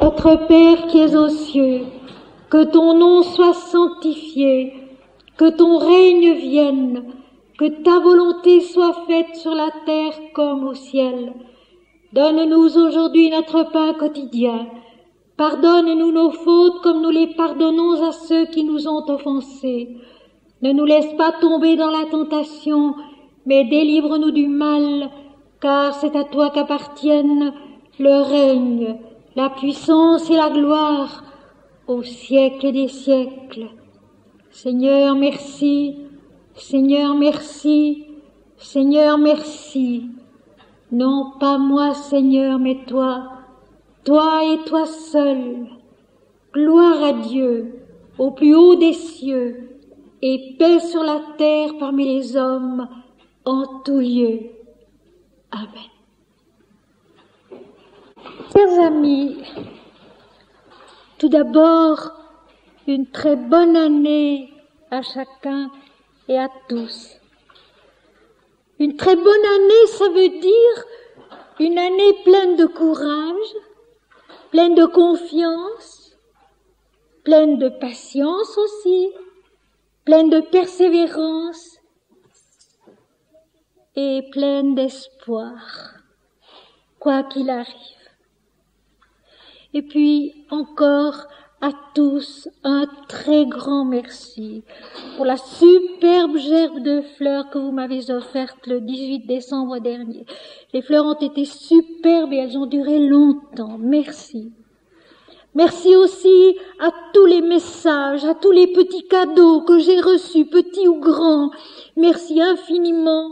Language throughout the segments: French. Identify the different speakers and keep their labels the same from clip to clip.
Speaker 1: Notre Père qui es aux cieux, que ton nom soit sanctifié, que ton règne vienne, que ta volonté soit faite sur la terre comme au ciel. Donne-nous aujourd'hui notre pain quotidien. Pardonne-nous nos fautes comme nous les pardonnons à ceux qui nous ont offensés. Ne nous laisse pas tomber dans la tentation, mais délivre-nous du mal, car c'est à toi qu'appartiennent le règne, la puissance et la gloire au siècle des siècles. Seigneur, merci. Seigneur, merci. Seigneur, merci. Non pas moi, Seigneur, mais toi, toi et toi seul. Gloire à Dieu, au plus haut des cieux, et paix sur la terre parmi les hommes, en tout lieu. Amen. Chers amis, tout d'abord, une très bonne année à chacun et à tous. Une très bonne année, ça veut dire une année pleine de courage, pleine de confiance, pleine de patience aussi, pleine de persévérance et pleine d'espoir, quoi qu'il arrive. Et puis encore à tous un très grand merci pour la superbe gerbe de fleurs que vous m'avez offerte le 18 décembre dernier. Les fleurs ont été superbes et elles ont duré longtemps. Merci. Merci aussi à tous les messages, à tous les petits cadeaux que j'ai reçus, petits ou grands. Merci infiniment.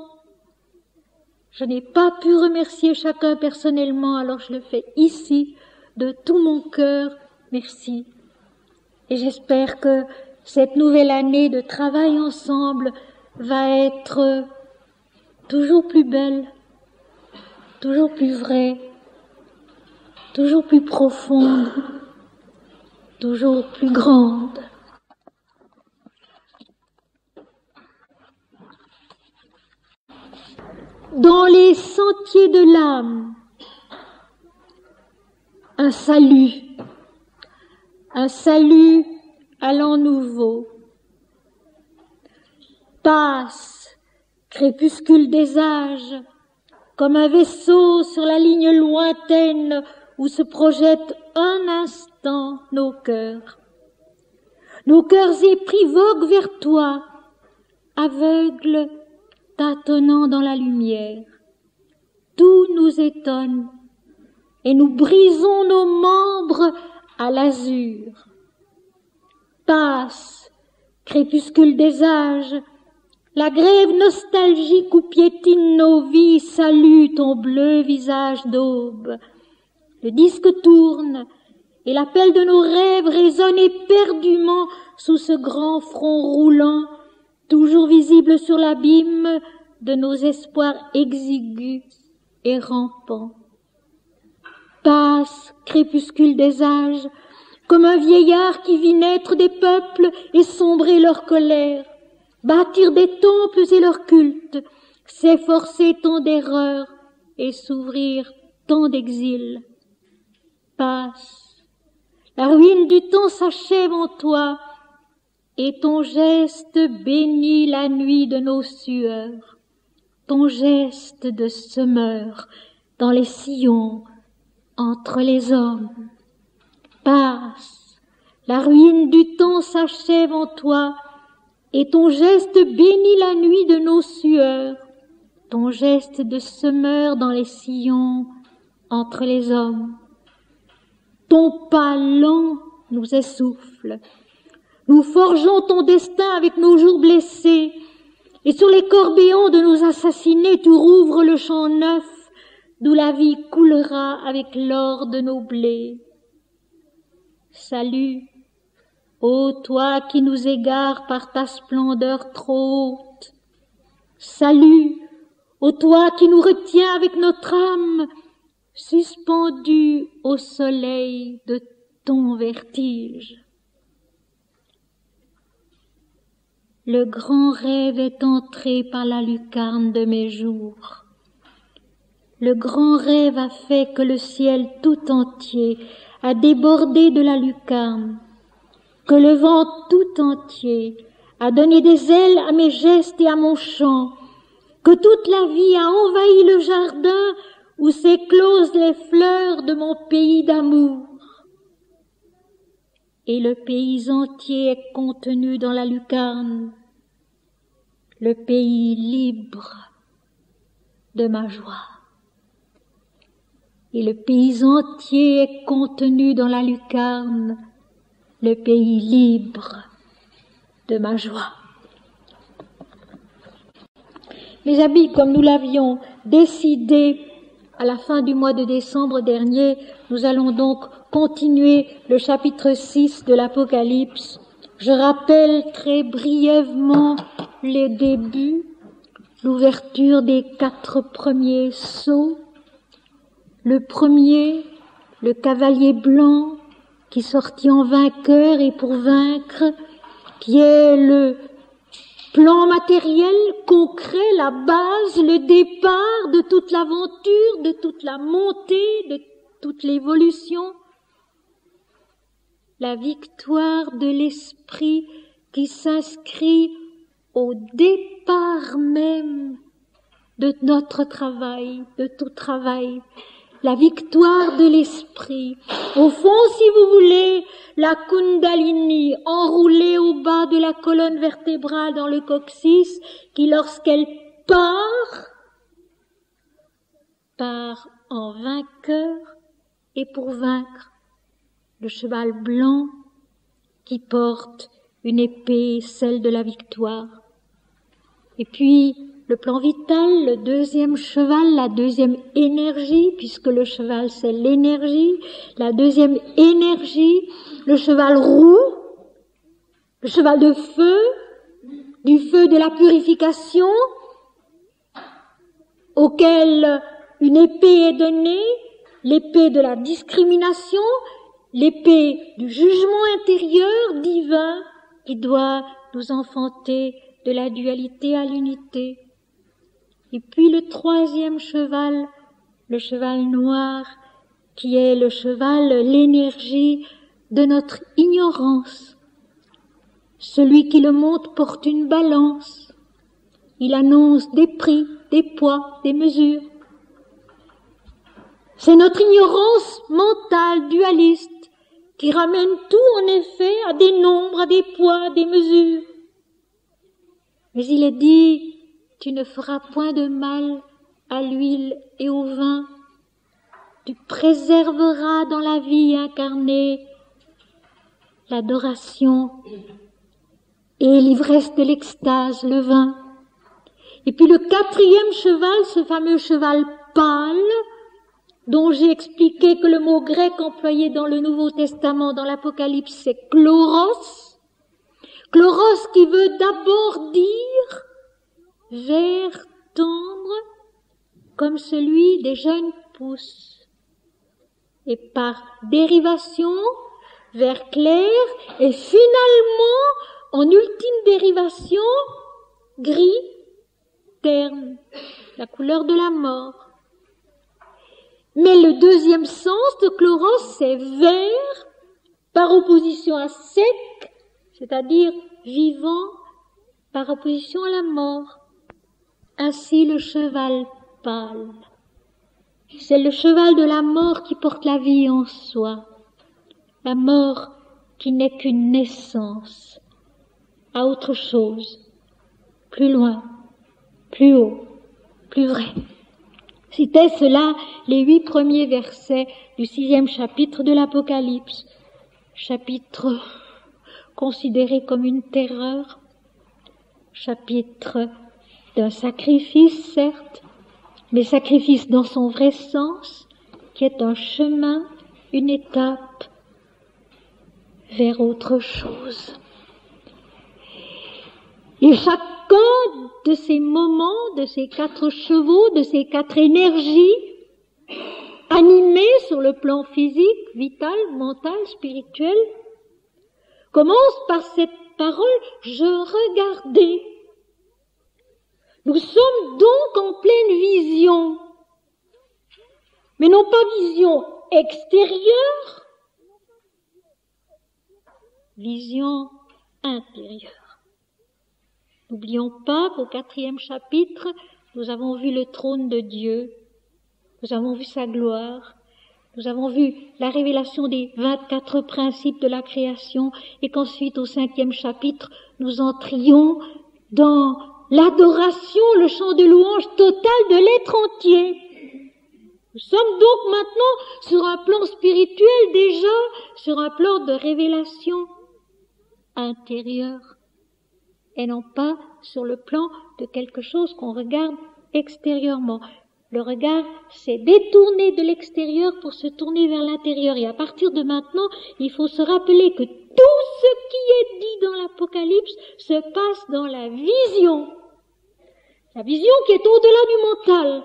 Speaker 1: Je n'ai pas pu remercier chacun personnellement, alors je le fais ici, de tout mon cœur. Merci. Et j'espère que cette nouvelle année de travail ensemble va être toujours plus belle, toujours plus vraie, toujours plus profonde, toujours plus grande. Dans les sentiers de l'âme, un salut à l'an nouveau. Passe, crépuscule des âges, comme un vaisseau sur la ligne lointaine où se projettent un instant nos cœurs. Nos cœurs épris voguent vers toi, aveugles, tâtonnant dans la lumière. Tout nous étonne et nous brisons nos membres à l'azur. Passe, crépuscule des âges, la grève nostalgique où piétinent nos vies salue ton bleu visage d'aube. Le disque tourne et l'appel de nos rêves résonne éperdument sous ce grand front roulant, toujours visible sur l'abîme de nos espoirs exigus et rampants. Passe, crépuscule des âges, comme un vieillard qui vit naître des peuples et sombrer leur colère, bâtir des temples et leur culte, s'efforcer tant d'erreurs et s'ouvrir tant d'exils. Passe, la ruine du temps s'achève en toi, et ton geste bénit la nuit de nos sueurs, ton geste de semeur dans les sillons entre les hommes. Passe, la ruine du temps s'achève en toi, et ton geste bénit la nuit de nos sueurs, ton geste de semeur dans les sillons entre les hommes. Ton pas lent nous essouffle. Nous forgeons ton destin avec nos jours blessés, et sur les corps béants de nos assassinés, tu rouvres le champ neuf, d'où la vie coulera avec l'or de nos blés. Salut, ô toi qui nous égares par ta splendeur trop haute. Salut, ô toi qui nous retiens avec notre âme, suspendue au soleil de ton vertige. Le grand rêve est entré par la lucarne de mes jours. Le grand rêve a fait que le ciel tout entier a débordé de la lucarne, que le vent tout entier a donné des ailes à mes gestes et à mon chant, que toute la vie a envahi le jardin où s'éclosent les fleurs de mon pays d'amour. Et le pays entier est contenu dans la lucarne, le pays libre de ma joie. Et le pays entier est contenu dans la lucarne, le pays libre de ma joie. Mes amis, comme nous l'avions décidé à la fin du mois de décembre dernier, nous allons donc continuer le chapitre 6 de l'Apocalypse. Je rappelle très brièvement les débuts, l'ouverture des 4 premiers sceaux. Le premier, le cavalier blanc qui sortit en vainqueur et pour vaincre, qui est le plan matériel, concret, la base, le départ de toute l'aventure, de toute la montée, de toute l'évolution. La victoire de l'esprit qui s'inscrit au départ même de notre travail, de tout travail. La victoire de l'esprit. Au fond, si vous voulez, la Kundalini enroulée au bas de la colonne vertébrale dans le coccyx, qui lorsqu'elle part en vainqueur et pour vaincre. Le cheval blanc qui porte une épée, celle de la victoire. Et puis, le plan vital, le deuxième cheval, la deuxième énergie, puisque le cheval c'est l'énergie, la deuxième énergie, le cheval roux, le cheval de feu, du feu de la purification, auquel une épée est donnée, l'épée de la discrimination, l'épée du jugement intérieur divin qui doit nous enfanter de la dualité à l'unité. Et puis le troisième cheval, le cheval noir, qui est le cheval, l'énergie de notre ignorance. Celui qui le monte porte une balance. Il annonce des prix, des poids, des mesures. C'est notre ignorance mentale, dualiste, qui ramène tout en effet à des nombres, à des poids, à des mesures. Mais il est dit, tu ne feras point de mal à l'huile et au vin. Tu préserveras dans la vie incarnée l'adoration et l'ivresse de l'extase, le vin. Et puis le quatrième cheval, ce fameux cheval pâle, dont j'ai expliqué que le mot grec employé dans le Nouveau Testament, dans l'Apocalypse, c'est chloros. Chloros qui veut d'abord dire vert tendre comme celui des jeunes pousses. Et par dérivation, vert clair, et finalement, en ultime dérivation, gris terne, la couleur de la mort. Mais le deuxième sens de chloros, c'est vert, par opposition à sec, c'est-à-dire vivant, par opposition à la mort. Ainsi le cheval pâle. C'est le cheval de la mort qui porte la vie en soi. La mort qui n'est qu'une naissance à autre chose, plus loin, plus haut, plus vrai. C'étaient cela les 8 premiers versets du 6e chapitre de l'Apocalypse. Chapitre considéré comme une terreur. Chapitre d'un sacrifice, certes, mais sacrifice dans son vrai sens, qui est un chemin, une étape vers autre chose. Et chacun de ces moments, de ces 4 chevaux, de ces 4 énergies, animées sur le plan physique, vital, mental, spirituel, commence par cette parole « je regardais ». Nous sommes donc en pleine vision, mais non pas vision extérieure, vision intérieure. N'oublions pas qu'au 4e chapitre, nous avons vu le trône de Dieu, nous avons vu sa gloire, nous avons vu la révélation des 24 principes de la création et qu'ensuite au 5e chapitre, nous entrions dans l'adoration, le chant de louange total de l'être entier. Nous sommes donc maintenant sur un plan spirituel déjà, sur un plan de révélation intérieure et non pas sur le plan de quelque chose qu'on regarde extérieurement. Le regard s'est détourné de l'extérieur pour se tourner vers l'intérieur. Et à partir de maintenant, il faut se rappeler que tout ce qui est dit dans l'Apocalypse se passe dans la vision. La vision qui est au-delà du mental.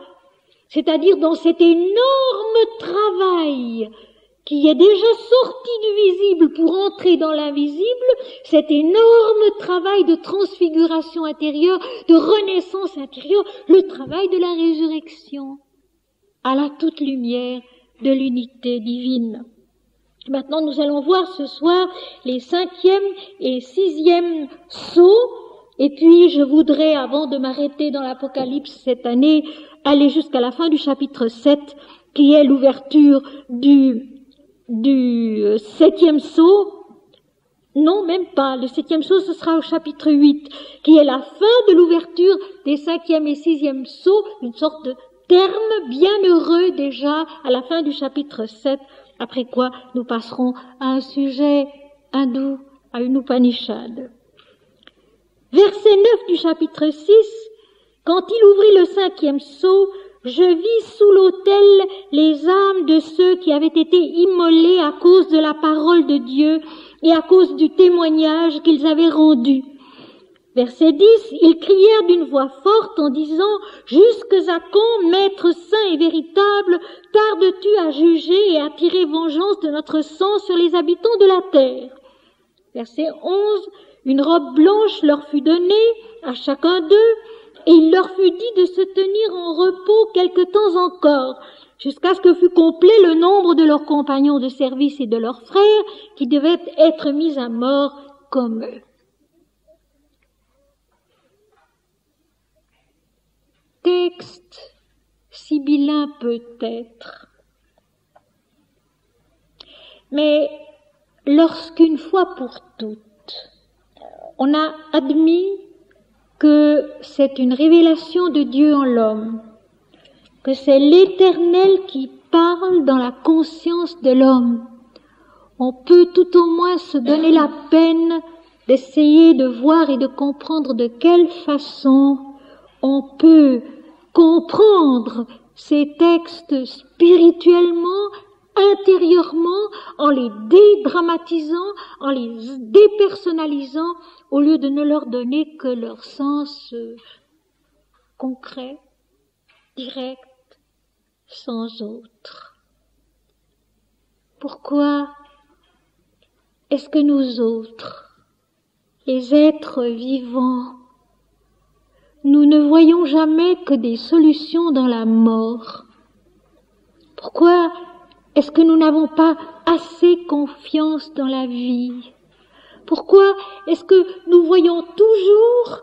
Speaker 1: C'est-à-dire dans cet énorme travail qui est déjà sorti du visible pour entrer dans l'invisible, cet énorme travail de transfiguration intérieure, de renaissance intérieure, le travail de la résurrection à la toute lumière de l'unité divine. Maintenant, nous allons voir ce soir les 5e et 6e sceaux, et puis je voudrais, avant de m'arrêter dans l'Apocalypse cette année, aller jusqu'à la fin du chapitre 7, qui est l'ouverture du 7e sceau. Non, même pas. Le 7e sceau, ce sera au chapitre 8, qui est la fin de l'ouverture des 5e et 6e sceaux, une sorte de terme bienheureux déjà à la fin du chapitre 7, après quoi nous passerons à un sujet hindou, à une Upanishad. Verset 9 du chapitre 6, quand il ouvrit le 5e sceau, je vis sous l'autel les âmes de ceux qui avaient été immolés à cause de la parole de Dieu et à cause du témoignage qu'ils avaient rendu. Verset 10, ils crièrent d'une voix forte en disant « Jusques à quand, Maître saint et véritable, tardes-tu à juger et à tirer vengeance de notre sang sur les habitants de la terre ?» Verset 11, une robe blanche leur fut donnée à chacun d'eux, et il leur fut dit de se tenir en repos quelque temps encore, jusqu'à ce que fût complet le nombre de leurs compagnons de service et de leurs frères, qui devaient être mis à mort comme eux. Texte sibyllin peut-être, mais lorsqu'une fois pour toutes, on a admis que c'est une révélation de Dieu en l'homme, que c'est l'Éternel qui parle dans la conscience de l'homme, on peut tout au moins se donner la peine d'essayer de voir et de comprendre de quelle façon on peut comprendre ces textes spirituellement, intérieurement, en les dédramatisant, en les dépersonnalisant, au lieu de ne leur donner que leur sens concret, direct, sans autre. Pourquoi est-ce que nous autres, les êtres vivants, nous ne voyons jamais que des solutions dans la mort? Pourquoi est-ce que nous n'avons pas assez confiance dans la vie? Pourquoi est-ce que nous voyons toujours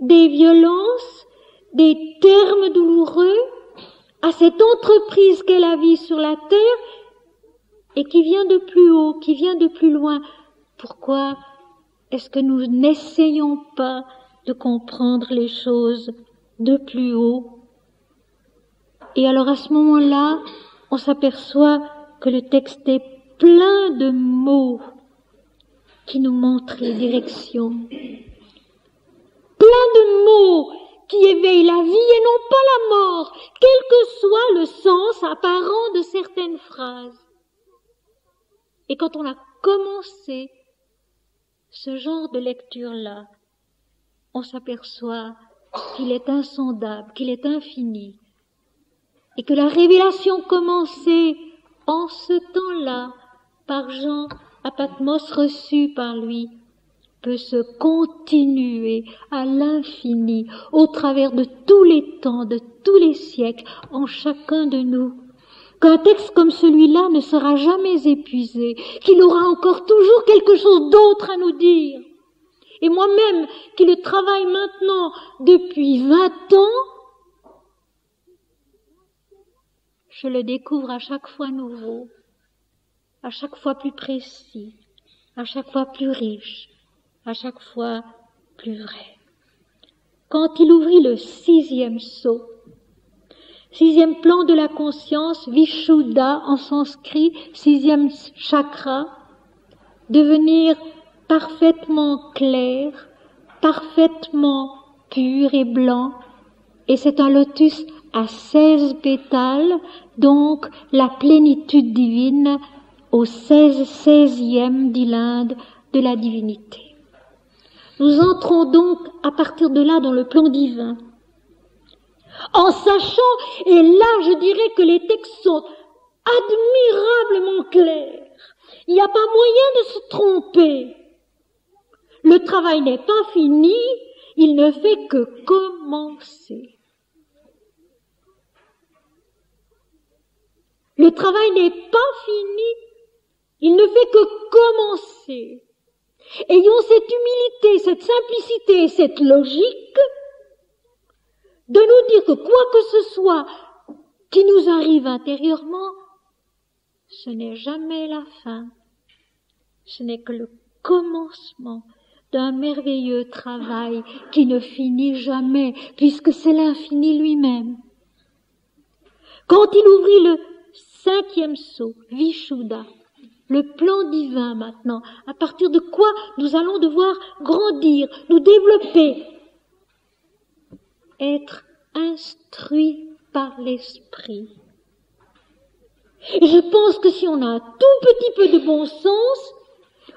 Speaker 1: des violences, des termes douloureux à cette entreprise qu'est la vie sur la terre et qui vient de plus haut, qui vient de plus loin? Pourquoi est-ce que nous n'essayons pas de comprendre les choses de plus haut? Et alors à ce moment-là, on s'aperçoit que le texte est plein de mots qui nous montrent les directions. Plein de mots qui éveillent la vie et non pas la mort, quel que soit le sens apparent de certaines phrases. Et quand on a commencé ce genre de lecture-là, on s'aperçoit qu'il est insondable, qu'il est infini, et que la révélation commencée en ce temps-là par Jean à Patmos, reçue par lui, peut se continuer à l'infini, au travers de tous les temps, de tous les siècles, en chacun de nous. qu'un texte comme celui-là ne sera jamais épuisé, qu'il aura encore toujours quelque chose d'autre à nous dire. Et moi-même, qui le travaille maintenant depuis 20 ans, je le découvre à chaque fois nouveau, à chaque fois plus précis, à chaque fois plus riche, à chaque fois plus vrai. Quand il ouvrit le 6e sceau, 6e plan de la conscience, Vishuddha en sanskrit, 6e chakra, devenir parfaitement clair, parfaitement pur et blanc, et c'est un lotus à 16 pétales, donc la plénitude divine au 16e, dit l'Inde, de la divinité. Nous entrons donc à partir de là dans le plan divin, en sachant, et là je dirais que les textes sont admirablement clairs, il n'y a pas moyen de se tromper. Le travail n'est pas fini, il ne fait que commencer. Le travail n'est pas fini, il ne fait que commencer. Ayons cette humilité, cette simplicité, cette logique de nous dire que quoi que ce soit qui nous arrive intérieurement, ce n'est jamais la fin, ce n'est que le commencement d'un merveilleux travail qui ne finit jamais, puisque c'est l'infini lui-même. Quand il ouvrit le 5e sceau, Vishuddha, le plan divin maintenant, à partir de quoi nous allons devoir grandir, nous développer, être instruit par l'esprit. Et je pense que si on a un tout petit peu de bon sens,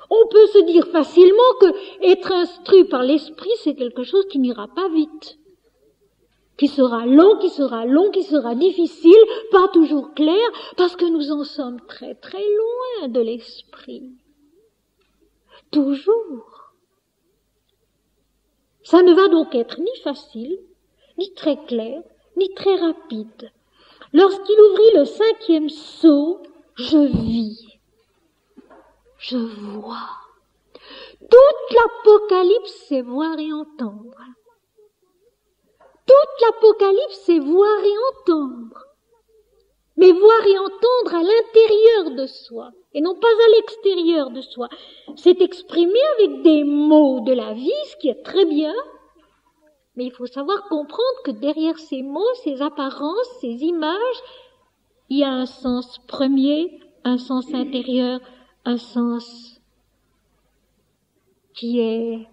Speaker 1: on peut se dire facilement que être instruit par l'esprit, c'est quelque chose qui n'ira pas vite, qui sera long, qui sera difficile, pas toujours clair, parce que nous en sommes très très loin de l'esprit. Toujours. Ça ne va donc être ni facile, ni très clair, ni très rapide. Lorsqu'il ouvrit le 5e sceau, je vis, je vois. Toute l'Apocalypse, c'est voir et entendre. Toute l'Apocalypse, c'est voir et entendre. Mais voir et entendre à l'intérieur de soi, et non pas à l'extérieur de soi. C'est exprimé avec des mots de la vie, ce qui est très bien, mais il faut savoir comprendre que derrière ces mots, ces apparences, ces images, il y a un sens premier, un sens intérieur, un sens qui est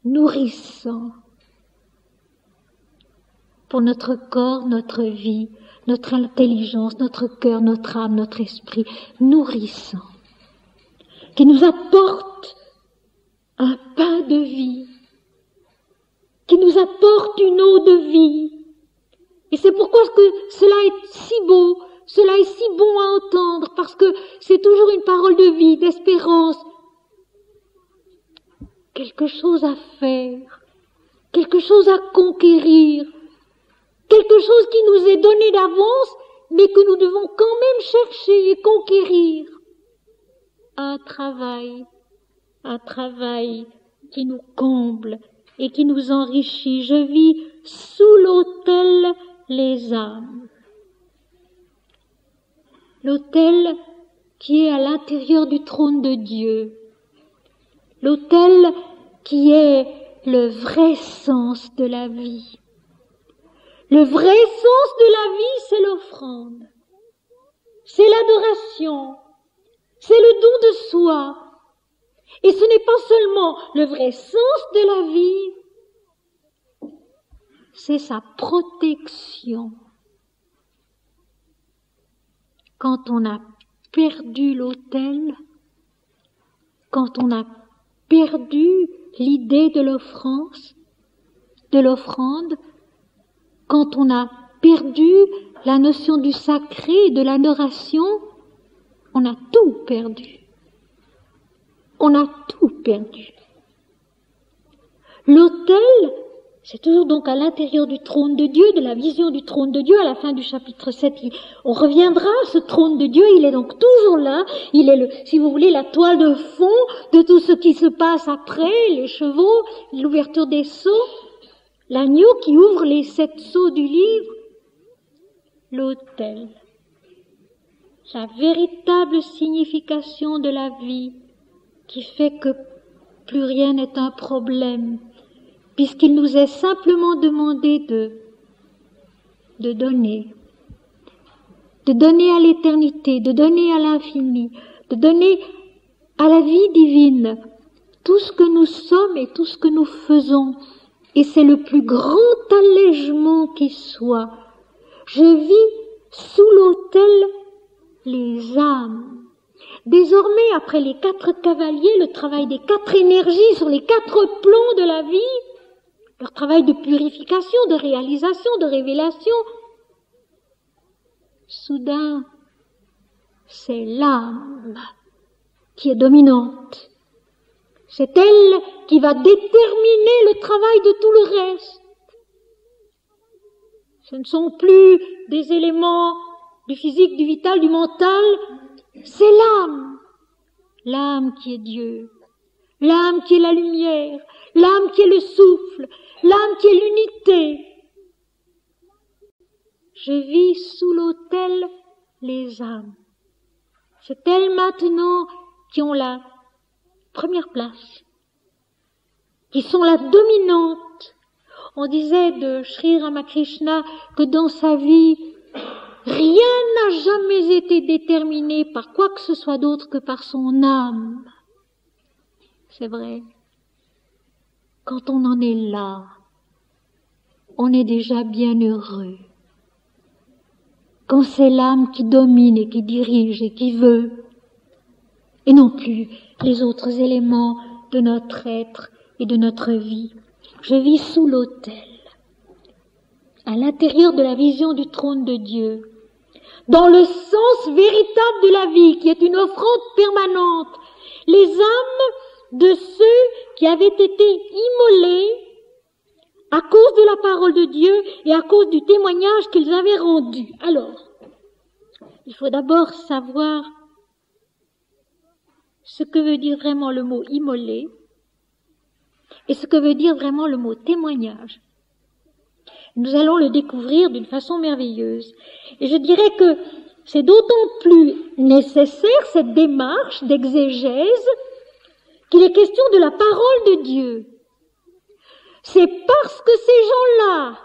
Speaker 1: nourrissant pour notre corps, notre vie, notre intelligence, notre cœur, notre âme, notre esprit, nourrissant, qui nous apporte un pain de vie, qui nous apporte une eau de vie. Et c'est pourquoi cela est si beau, cela est si bon à entendre, parce que c'est toujours une parole de vie, d'espérance, quelque chose à faire, quelque chose à conquérir, quelque chose qui nous est donné d'avance, mais que nous devons quand même chercher et conquérir. Un travail qui nous comble et qui nous enrichit. Je vis sous l'autel les âmes. L'autel qui est à l'intérieur du trône de Dieu. L'autel qui est le vrai sens de la vie. Le vrai sens de la vie, c'est l'offrande. C'est l'adoration. C'est le don de soi. Et ce n'est pas seulement le vrai sens de la vie, c'est sa protection. Quand on a perdu l'autel, quand on a perdu l'idée de l'offrande, quand on a perdu la notion du sacré et de l'adoration, on a tout perdu. On a tout perdu. L'autel, C'est toujours donc à l'intérieur du trône de Dieu, de la vision du trône de Dieu, à la fin du chapitre 7, on reviendra à ce trône de Dieu, il est donc toujours là, il est si vous voulez, la toile de fond de tout ce qui se passe après, les chevaux, l'ouverture des sceaux, l'agneau qui ouvre les 7 sceaux du livre, l'autel. La véritable signification de la vie qui fait que plus rien n'est un problème, puisqu'il nous est simplement demandé de donner à l'éternité, de donner à l'infini, de donner à la vie divine tout ce que nous sommes et tout ce que nous faisons. Et c'est le plus grand allègement qui soit. Je vis sous l'autel les âmes. Désormais, après les 4 cavaliers, le travail des 4 énergies sur les 4 plans de la vie, leur travail de purification, de réalisation, de révélation, soudain, c'est l'âme qui est dominante. C'est elle qui va déterminer le travail de tout le reste. Ce ne sont plus des éléments du physique, du vital, du mental, c'est l'âme. L'âme qui est Dieu, l'âme qui est la lumière, l'âme qui est le souffle, l'âme qui est l'unité. Je vis sous l'autel les âmes. C'est elles maintenant qui ont la première place, qui sont la dominante. On disait de Sri Ramakrishna que dans sa vie, rien n'a jamais été déterminé par quoi que ce soit d'autre que par son âme. C'est vrai. Quand on en est là, on est déjà bien heureux. Quand c'est l'âme qui domine et qui dirige et qui veut, et non plus les autres éléments de notre être et de notre vie. Je vis sous l'autel, à l'intérieur de la vision du trône de Dieu, dans le sens véritable de la vie, qui est une offrande permanente, les âmes de ceux qui avaient été immolés à cause de la parole de Dieu et à cause du témoignage qu'ils avaient rendu. Alors, il faut d'abord savoir ce que veut dire vraiment le mot immolé et ce que veut dire vraiment le mot témoignage. Nous allons le découvrir d'une façon merveilleuse. Et je dirais que c'est d'autant plus nécessaire, cette démarche d'exégèse, qu'il est question de la parole de Dieu. C'est parce que ces gens-là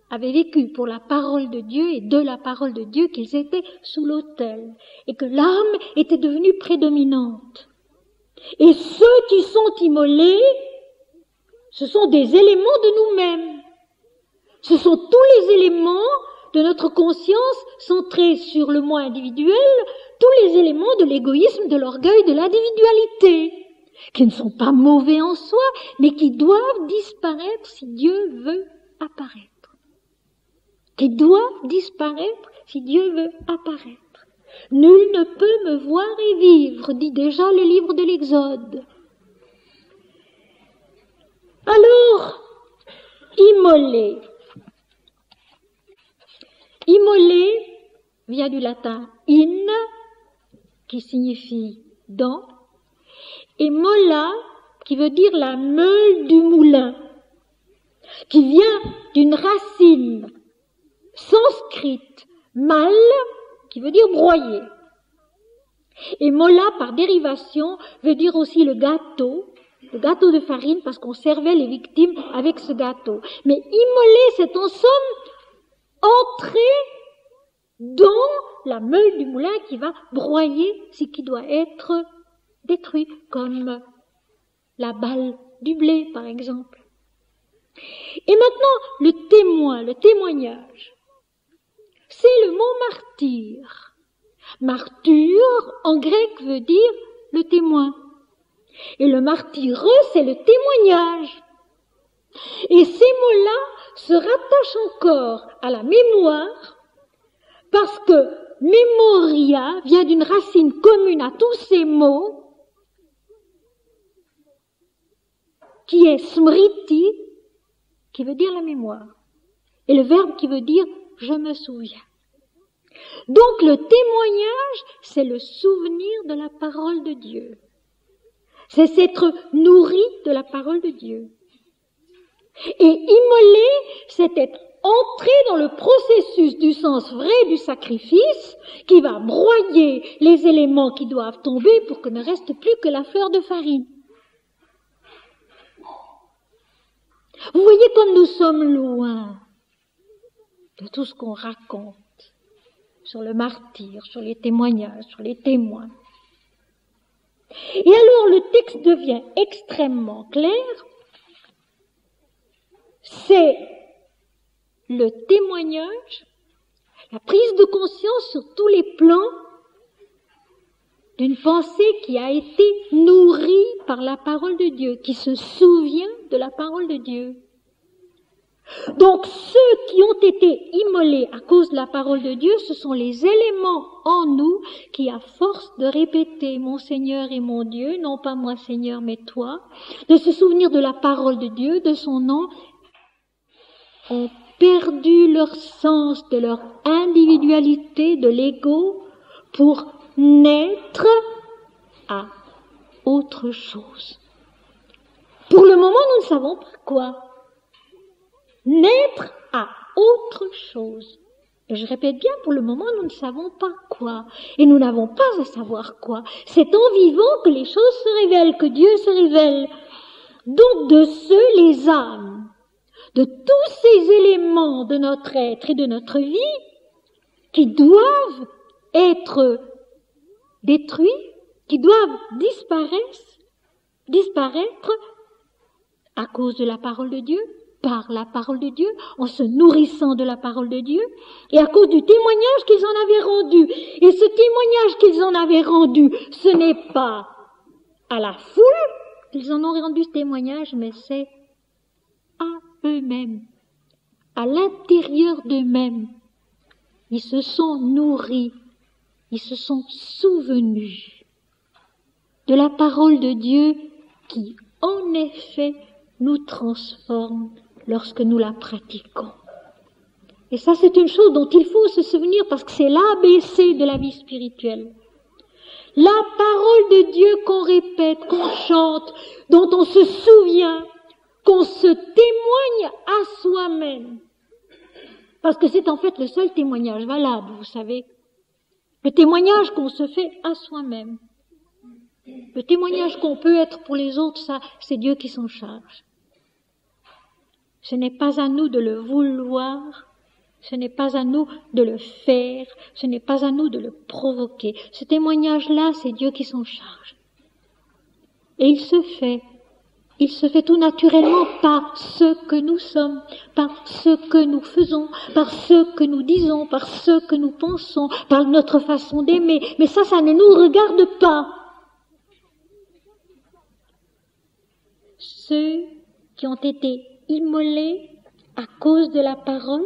Speaker 1: avaient vécu pour la parole de Dieu et de la parole de Dieu qu'ils étaient sous l'autel et que l'âme était devenue prédominante. Et ceux qui sont immolés, ce sont des éléments de nous-mêmes. Ce sont tous les éléments de notre conscience centrés sur le moi individuel, tous les éléments de l'égoïsme, de l'orgueil, de l'individualité, qui ne sont pas mauvais en soi, mais qui doivent disparaître si Dieu veut apparaître. Qui doivent disparaître si Dieu veut apparaître. Nul ne peut me voir et vivre, dit déjà le livre de l'Exode. Alors, immolé. Immolé vient du latin in, qui signifie dans, et molla, qui veut dire la meule du moulin, qui vient d'une racine sanskrite, mal, qui veut dire broyer. Et molla, par dérivation, veut dire aussi le gâteau de farine, parce qu'on servait les victimes avec ce gâteau. Mais immoler, c'est en somme entrer dans la meule du moulin qui va broyer ce qui doit être détruit, comme la balle du blé, par exemple. Et maintenant, le témoin, le témoignage. C'est le mot martyr. Martyr, en grec, veut dire le témoin. Et le martyreux, c'est le témoignage. Et ces mots-là se rattachent encore à la mémoire, parce que memoria vient d'une racine commune à tous ces mots, qui est smriti, qui veut dire la mémoire, et le verbe qui veut dire je me souviens. Donc le témoignage, c'est le souvenir de la parole de Dieu. C'est s'être nourri de la parole de Dieu. Et immoler, c'est être entré dans le processus du sens vrai du sacrifice qui va broyer les éléments qui doivent tomber pour que ne reste plus que la fleur de farine. Vous voyez comme nous sommes loin de tout ce qu'on raconte sur le martyr, sur les témoignages, sur les témoins. Et alors le texte devient extrêmement clair. C'est le témoignage, la prise de conscience sur tous les plans d'une pensée qui a été nourrie par la parole de Dieu, qui se souvient de la parole de Dieu. Donc ceux qui ont été immolés à cause de la parole de Dieu, ce sont les éléments en nous qui, à force de répéter « Mon Seigneur et mon Dieu », non pas « Moi Seigneur, mais toi », de se souvenir de la parole de Dieu, de son nom, ont perdu leur sens de leur individualité, de l'ego, pour naître à autre chose. Pour le moment, nous ne savons pas quoi. Naître à autre chose. Et je répète bien, pour le moment, nous ne savons pas quoi. Et nous n'avons pas à savoir quoi. C'est en vivant que les choses se révèlent, que Dieu se révèle. Donc de ceux, les âmes, de tous ces éléments de notre être et de notre vie qui doivent être détruits, qui doivent disparaître à cause de la parole de Dieu, par la parole de Dieu, en se nourrissant de la parole de Dieu, et à cause du témoignage qu'ils en avaient rendu. Et ce témoignage qu'ils en avaient rendu, ce n'est pas à la foule qu'ils en ont rendu ce témoignage, mais c'est à eux-mêmes, à l'intérieur d'eux-mêmes. Ils se sont nourris, ils se sont souvenus de la parole de Dieu qui, en effet, nous transforme lorsque nous la pratiquons. Et ça, c'est une chose dont il faut se souvenir parce que c'est l'ABC de la vie spirituelle. La parole de Dieu qu'on répète, qu'on chante, dont on se souvient, qu'on se témoigne à soi-même. Parce que c'est en fait le seul témoignage valable, vous savez. Le témoignage qu'on se fait à soi-même. Le témoignage qu'on peut être pour les autres, ça, c'est Dieu qui s'en charge. Ce n'est pas à nous de le vouloir, ce n'est pas à nous de le faire, ce n'est pas à nous de le provoquer. Ce témoignage-là, c'est Dieu qui s'en charge. Et il se fait tout naturellement par ce que nous sommes, par ce que nous faisons, par ce que nous disons, par ce que nous pensons, par notre façon d'aimer. Mais ça ne nous regarde pas. Ceux qui ont été immolés à cause de la parole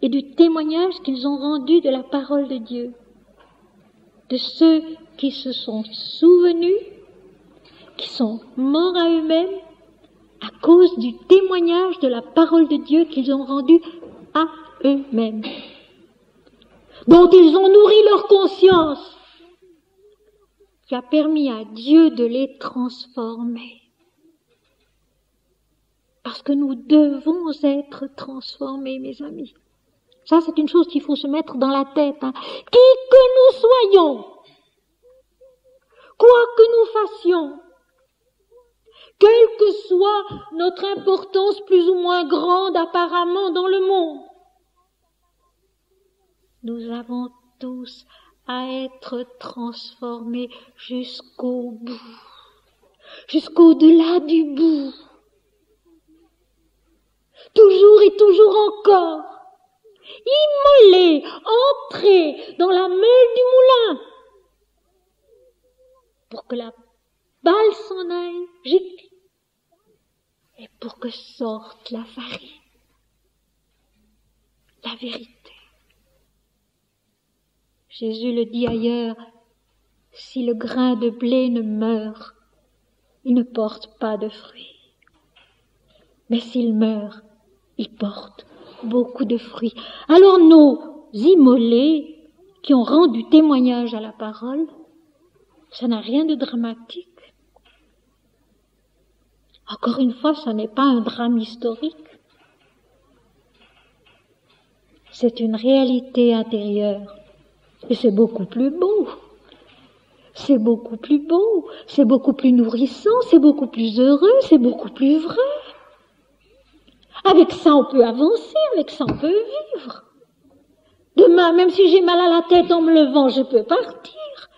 Speaker 1: et du témoignage qu'ils ont rendu de la parole de Dieu. De ceux qui se sont souvenus, qui sont morts à eux-mêmes à cause du témoignage de la parole de Dieu qu'ils ont rendu à eux-mêmes. Dont ils ont nourri leur conscience, qui a permis à Dieu de les transformer. Parce que nous devons être transformés, mes amis. Ça, c'est une chose qu'il faut se mettre dans la tête. Qui que nous soyons, quoi que nous fassions, quelle que soit notre importance plus ou moins grande apparemment dans le monde, nous avons tous à être transformés jusqu'au bout, jusqu'au-delà du bout. Toujours et toujours encore, immolés, entrés dans la meule du moulin, pour que la balle s'en aille, gicle, et pour que sorte la farine, la vérité. Jésus le dit ailleurs, si le grain de blé ne meurt, il ne porte pas de fruits. Mais s'il meurt, il porte beaucoup de fruits. Alors nos immolés qui ont rendu témoignage à la parole, ça n'a rien de dramatique. Encore une fois, ça n'est pas un drame historique. C'est une réalité intérieure. Et c'est beaucoup plus beau. C'est beaucoup plus beau. C'est beaucoup plus nourrissant. C'est beaucoup plus heureux. C'est beaucoup plus vrai. Avec ça, on peut avancer. Avec ça, on peut vivre. Demain, même si j'ai mal à la tête en me levant, je peux partir.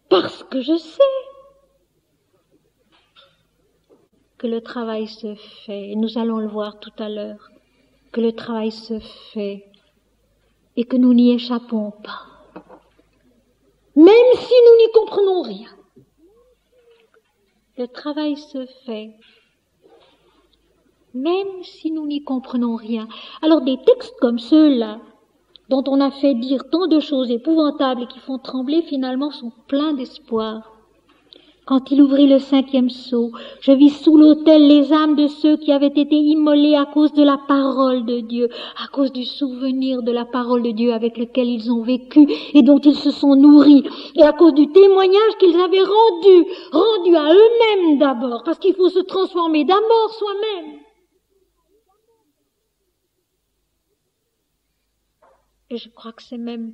Speaker 1: Parce que je sais que le travail se fait. Et nous allons le voir tout à l'heure. Que le travail se fait. Et que nous n'y échappons pas. Même si nous n'y comprenons rien. Le travail se fait. Même si nous n'y comprenons rien. Alors des textes comme ceux-là, dont on a fait dire tant de choses épouvantables et qui font trembler, finalement sont pleins d'espoir. Quand il ouvrit le 5e sceau, je vis sous l'autel les âmes de ceux qui avaient été immolés à cause de la parole de Dieu, à cause du souvenir de la parole de Dieu avec lequel ils ont vécu et dont ils se sont nourris, et à cause du témoignage qu'ils avaient rendu à eux-mêmes d'abord, parce qu'il faut se transformer d'abord soi-même. Et je crois que c'est même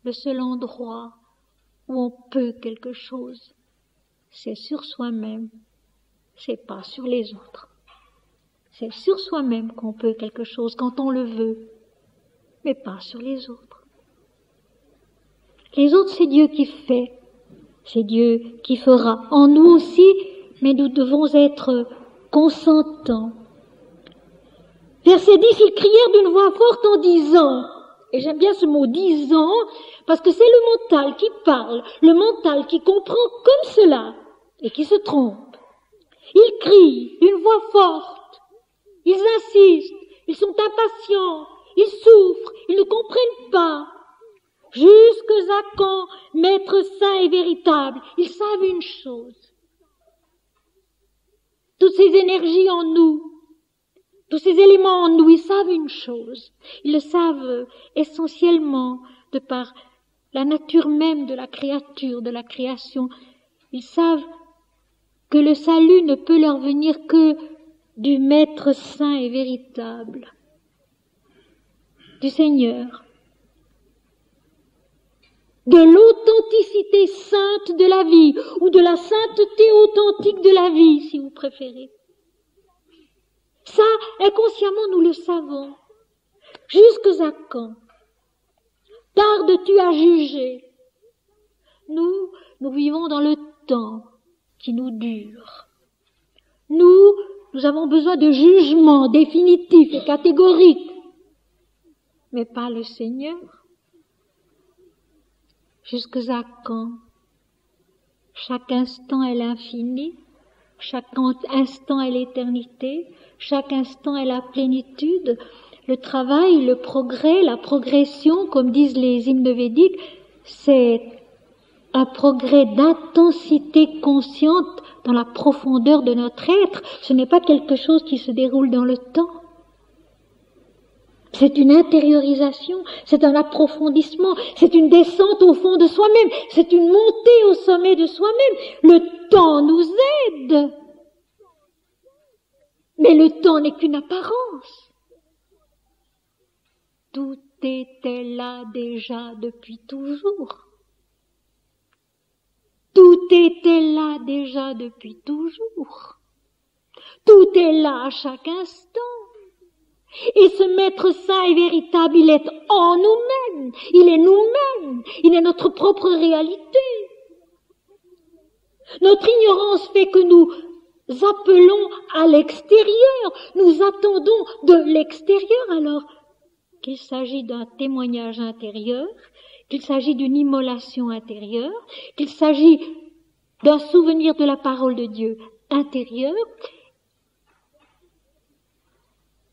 Speaker 1: le seul endroit où on peut quelque chose. C'est sur soi-même, c'est pas sur les autres. C'est sur soi-même qu'on peut quelque chose quand on le veut, mais pas sur les autres. Les autres, c'est Dieu qui fait, c'est Dieu qui fera. En nous aussi, mais nous devons être consentants. Verset 10, ils crièrent d'une voix forte en disant, et j'aime bien ce mot disant, parce que c'est le mental qui parle, le mental qui comprend comme cela, et qui se trompe. Ils crient d'une voix forte, ils insistent, ils sont impatients, ils souffrent, ils ne comprennent pas. Jusque à quand, Maître saint et véritable, ils savent une chose. Toutes ces énergies en nous, tous ces éléments en nous, ils savent une chose. Ils le savent essentiellement de par la nature même de la créature, de la création. Ils savent que le salut ne peut leur venir que du Maître saint et véritable, du Seigneur, de l'authenticité sainte de la vie, ou de la sainteté authentique de la vie, si vous préférez. Ça, inconsciemment, nous le savons. Jusque à quand tardes-tu à juger? Nous vivons dans le temps qui nous dure. Nous avons besoin de jugements définitifs et catégoriques, mais pas le Seigneur. Jusque à quand? Chaque instant est l'infini, chaque instant est l'éternité, chaque instant est la plénitude. Le travail, le progrès, la progression, comme disent les hymnes védiques, c'est un progrès d'intensité consciente dans la profondeur de notre être. Ce n'est pas quelque chose qui se déroule dans le temps. C'est une intériorisation, c'est un approfondissement, c'est une descente au fond de soi-même, c'est une montée au sommet de soi-même. Le temps nous aide, mais le temps n'est qu'une apparence. Tout était là déjà depuis toujours. Tout était là déjà depuis toujours. Tout est là à chaque instant. Et ce Maître saint et véritable, il est en nous-mêmes, il est nous-mêmes, il est notre propre réalité. Notre ignorance fait que nous appelons à l'extérieur, nous attendons de l'extérieur, alors qu'il s'agit d'un témoignage intérieur, qu'il s'agit d'une immolation intérieure, qu'il s'agit d'un souvenir de la parole de Dieu intérieur,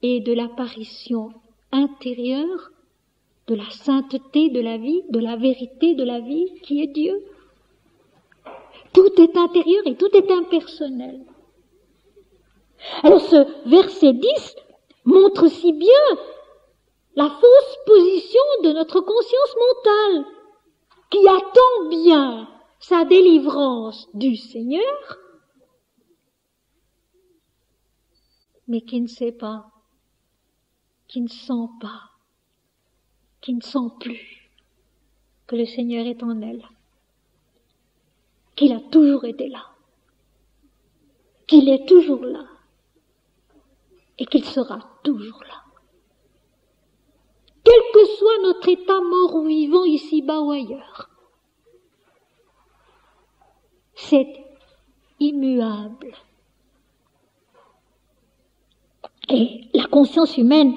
Speaker 1: et de l'apparition intérieure de la sainteté de la vie, de la vérité de la vie qui est Dieu. Tout est intérieur et tout est impersonnel. Alors ce verset 10 montre si bien la fausse position de notre conscience mentale, qui attend bien sa délivrance du Seigneur, mais qui ne sait pas, qui ne sent pas, qui ne sent plus que le Seigneur est en elle, qu'il a toujours été là, qu'il est toujours là, et qu'il sera toujours là. Quel que soit notre état mort ou vivant ici-bas ou ailleurs, c'est immuable. Et la conscience humaine,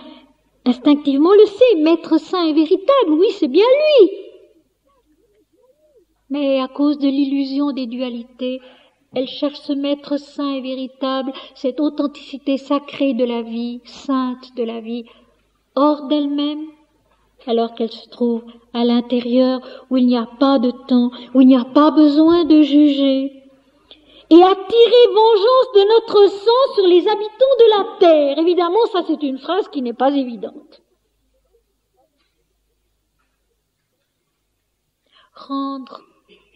Speaker 1: instinctivement le sait, Maître Saint est véritable, oui, c'est bien lui. Mais à cause de l'illusion des dualités, elle cherche ce Maître Saint et véritable, cette authenticité sacrée de la vie, sainte de la vie, hors d'elle-même, alors qu'elle se trouve à l'intérieur où il n'y a pas de temps, où il n'y a pas besoin de juger. Et attirer vengeance de notre sang sur les habitants de la terre. Évidemment, ça c'est une phrase qui n'est pas évidente. Rendre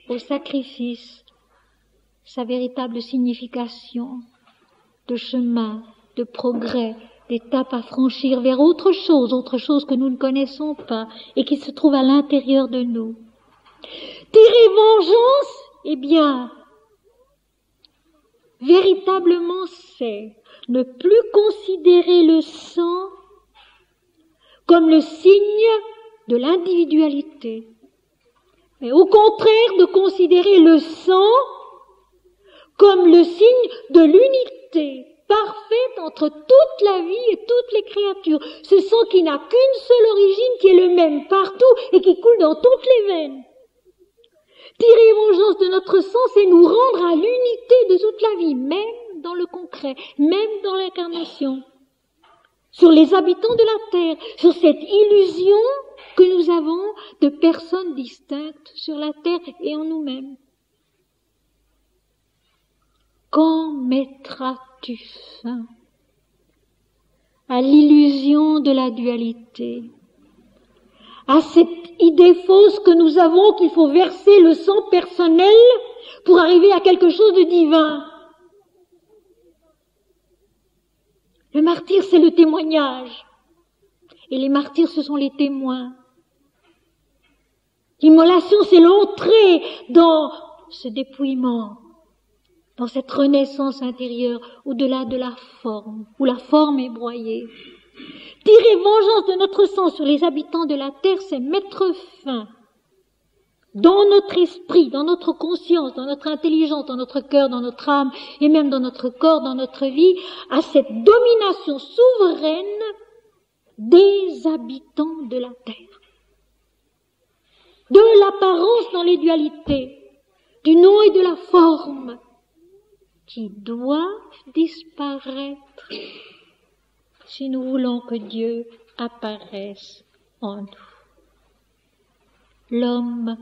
Speaker 1: au sacrifice sa véritable signification de chemin, de progrès, d'étape à franchir vers autre chose que nous ne connaissons pas et qui se trouve à l'intérieur de nous. Tirer vengeance, eh bien, véritablement c'est ne plus considérer le sang comme le signe de l'individualité, mais au contraire de considérer le sang comme le signe de l'unité parfaite entre toute la vie et toutes les créatures. Ce sang qui n'a qu'une seule origine, qui est le même partout et qui coule dans toutes les veines. Tirer vengeance de notre sang, c'est nous rendre à l'unité de toute la vie, même dans le concret, même dans l'incarnation. Sur les habitants de la terre, sur cette illusion que nous avons de personnes distinctes sur la terre et en nous-mêmes. Quand mettras-tu fin à l'illusion de la dualité, à cette idée fausse que nous avons qu'il faut verser le sang personnel pour arriver à quelque chose de divin? Le martyr, c'est le témoignage. Et les martyrs, ce sont les témoins. L'immolation, c'est l'entrée dans ce dépouillement, dans cette renaissance intérieure, au-delà de la forme, où la forme est broyée. Tirer vengeance de notre sang sur les habitants de la terre, c'est mettre fin dans notre esprit, dans notre conscience, dans notre intelligence, dans notre cœur, dans notre âme, et même dans notre corps, dans notre vie, à cette domination souveraine des habitants de la terre. De l'apparence dans les dualités, du nom et de la forme, qui doivent disparaître si nous voulons que Dieu apparaisse en nous. L'homme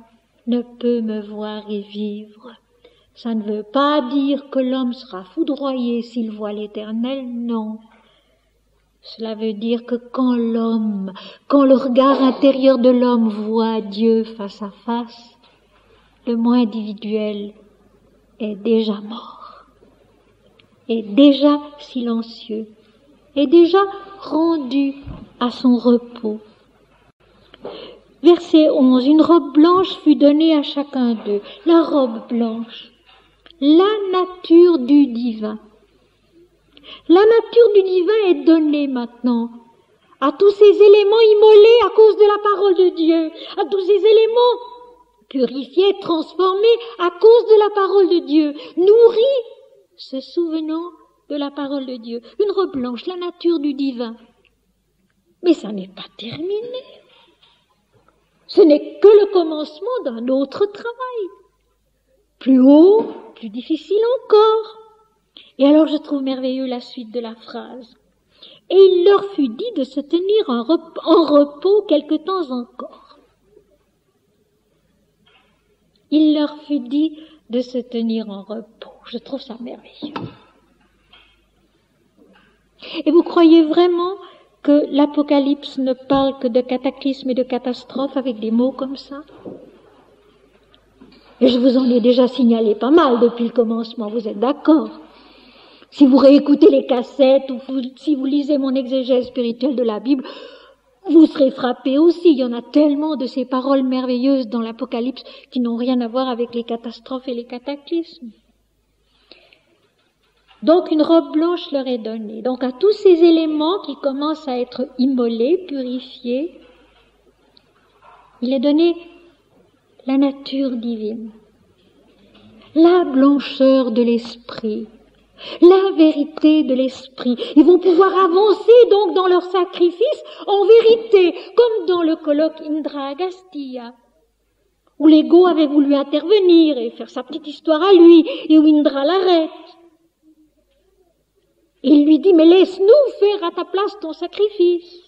Speaker 1: ne peut me voir et vivre. Ça ne veut pas dire que l'homme sera foudroyé s'il voit l'Éternel, non. Cela veut dire que quand le regard intérieur de l'homme voit Dieu face à face, le moi individuel est déjà mort, est déjà silencieux, est déjà rendu à son repos. Verset 11. Une robe blanche fut donnée à chacun d'eux. La robe blanche, la nature du divin. La nature du divin est donnée maintenant à tous ces éléments immolés à cause de la parole de Dieu, à tous ces éléments purifiés, transformés à cause de la parole de Dieu, nourris, se souvenant de la parole de Dieu. Une robe blanche, la nature du divin. Mais ça n'est pas terminé. Ce n'est que le commencement d'un autre travail. Plus haut, plus difficile encore. Et alors je trouve merveilleux la suite de la phrase. Et il leur fut dit de se tenir en repos quelque temps encore. Il leur fut dit de se tenir en repos. Je trouve ça merveilleux. Et vous croyez vraiment que l'Apocalypse ne parle que de cataclysmes et de catastrophes avec des mots comme ça? Et je vous en ai déjà signalé pas mal depuis le commencement, vous êtes d'accord? Si vous réécoutez les cassettes ou si vous lisez mon exégèse spirituelle de la Bible, vous serez frappés aussi. Il y en a tellement de ces paroles merveilleuses dans l'Apocalypse qui n'ont rien à voir avec les catastrophes et les cataclysmes. Donc une robe blanche leur est donnée. Donc à tous ces éléments qui commencent à être immolés, purifiés, il est donné la nature divine, la blancheur de l'esprit, la vérité de l'esprit. Ils vont pouvoir avancer donc dans leur sacrifice en vérité, comme dans le colloque Indra Agastya, où l'ego avait voulu intervenir et faire sa petite histoire à lui, et où Indra l'arrête. Et il lui dit, mais laisse-nous faire à ta place ton sacrifice.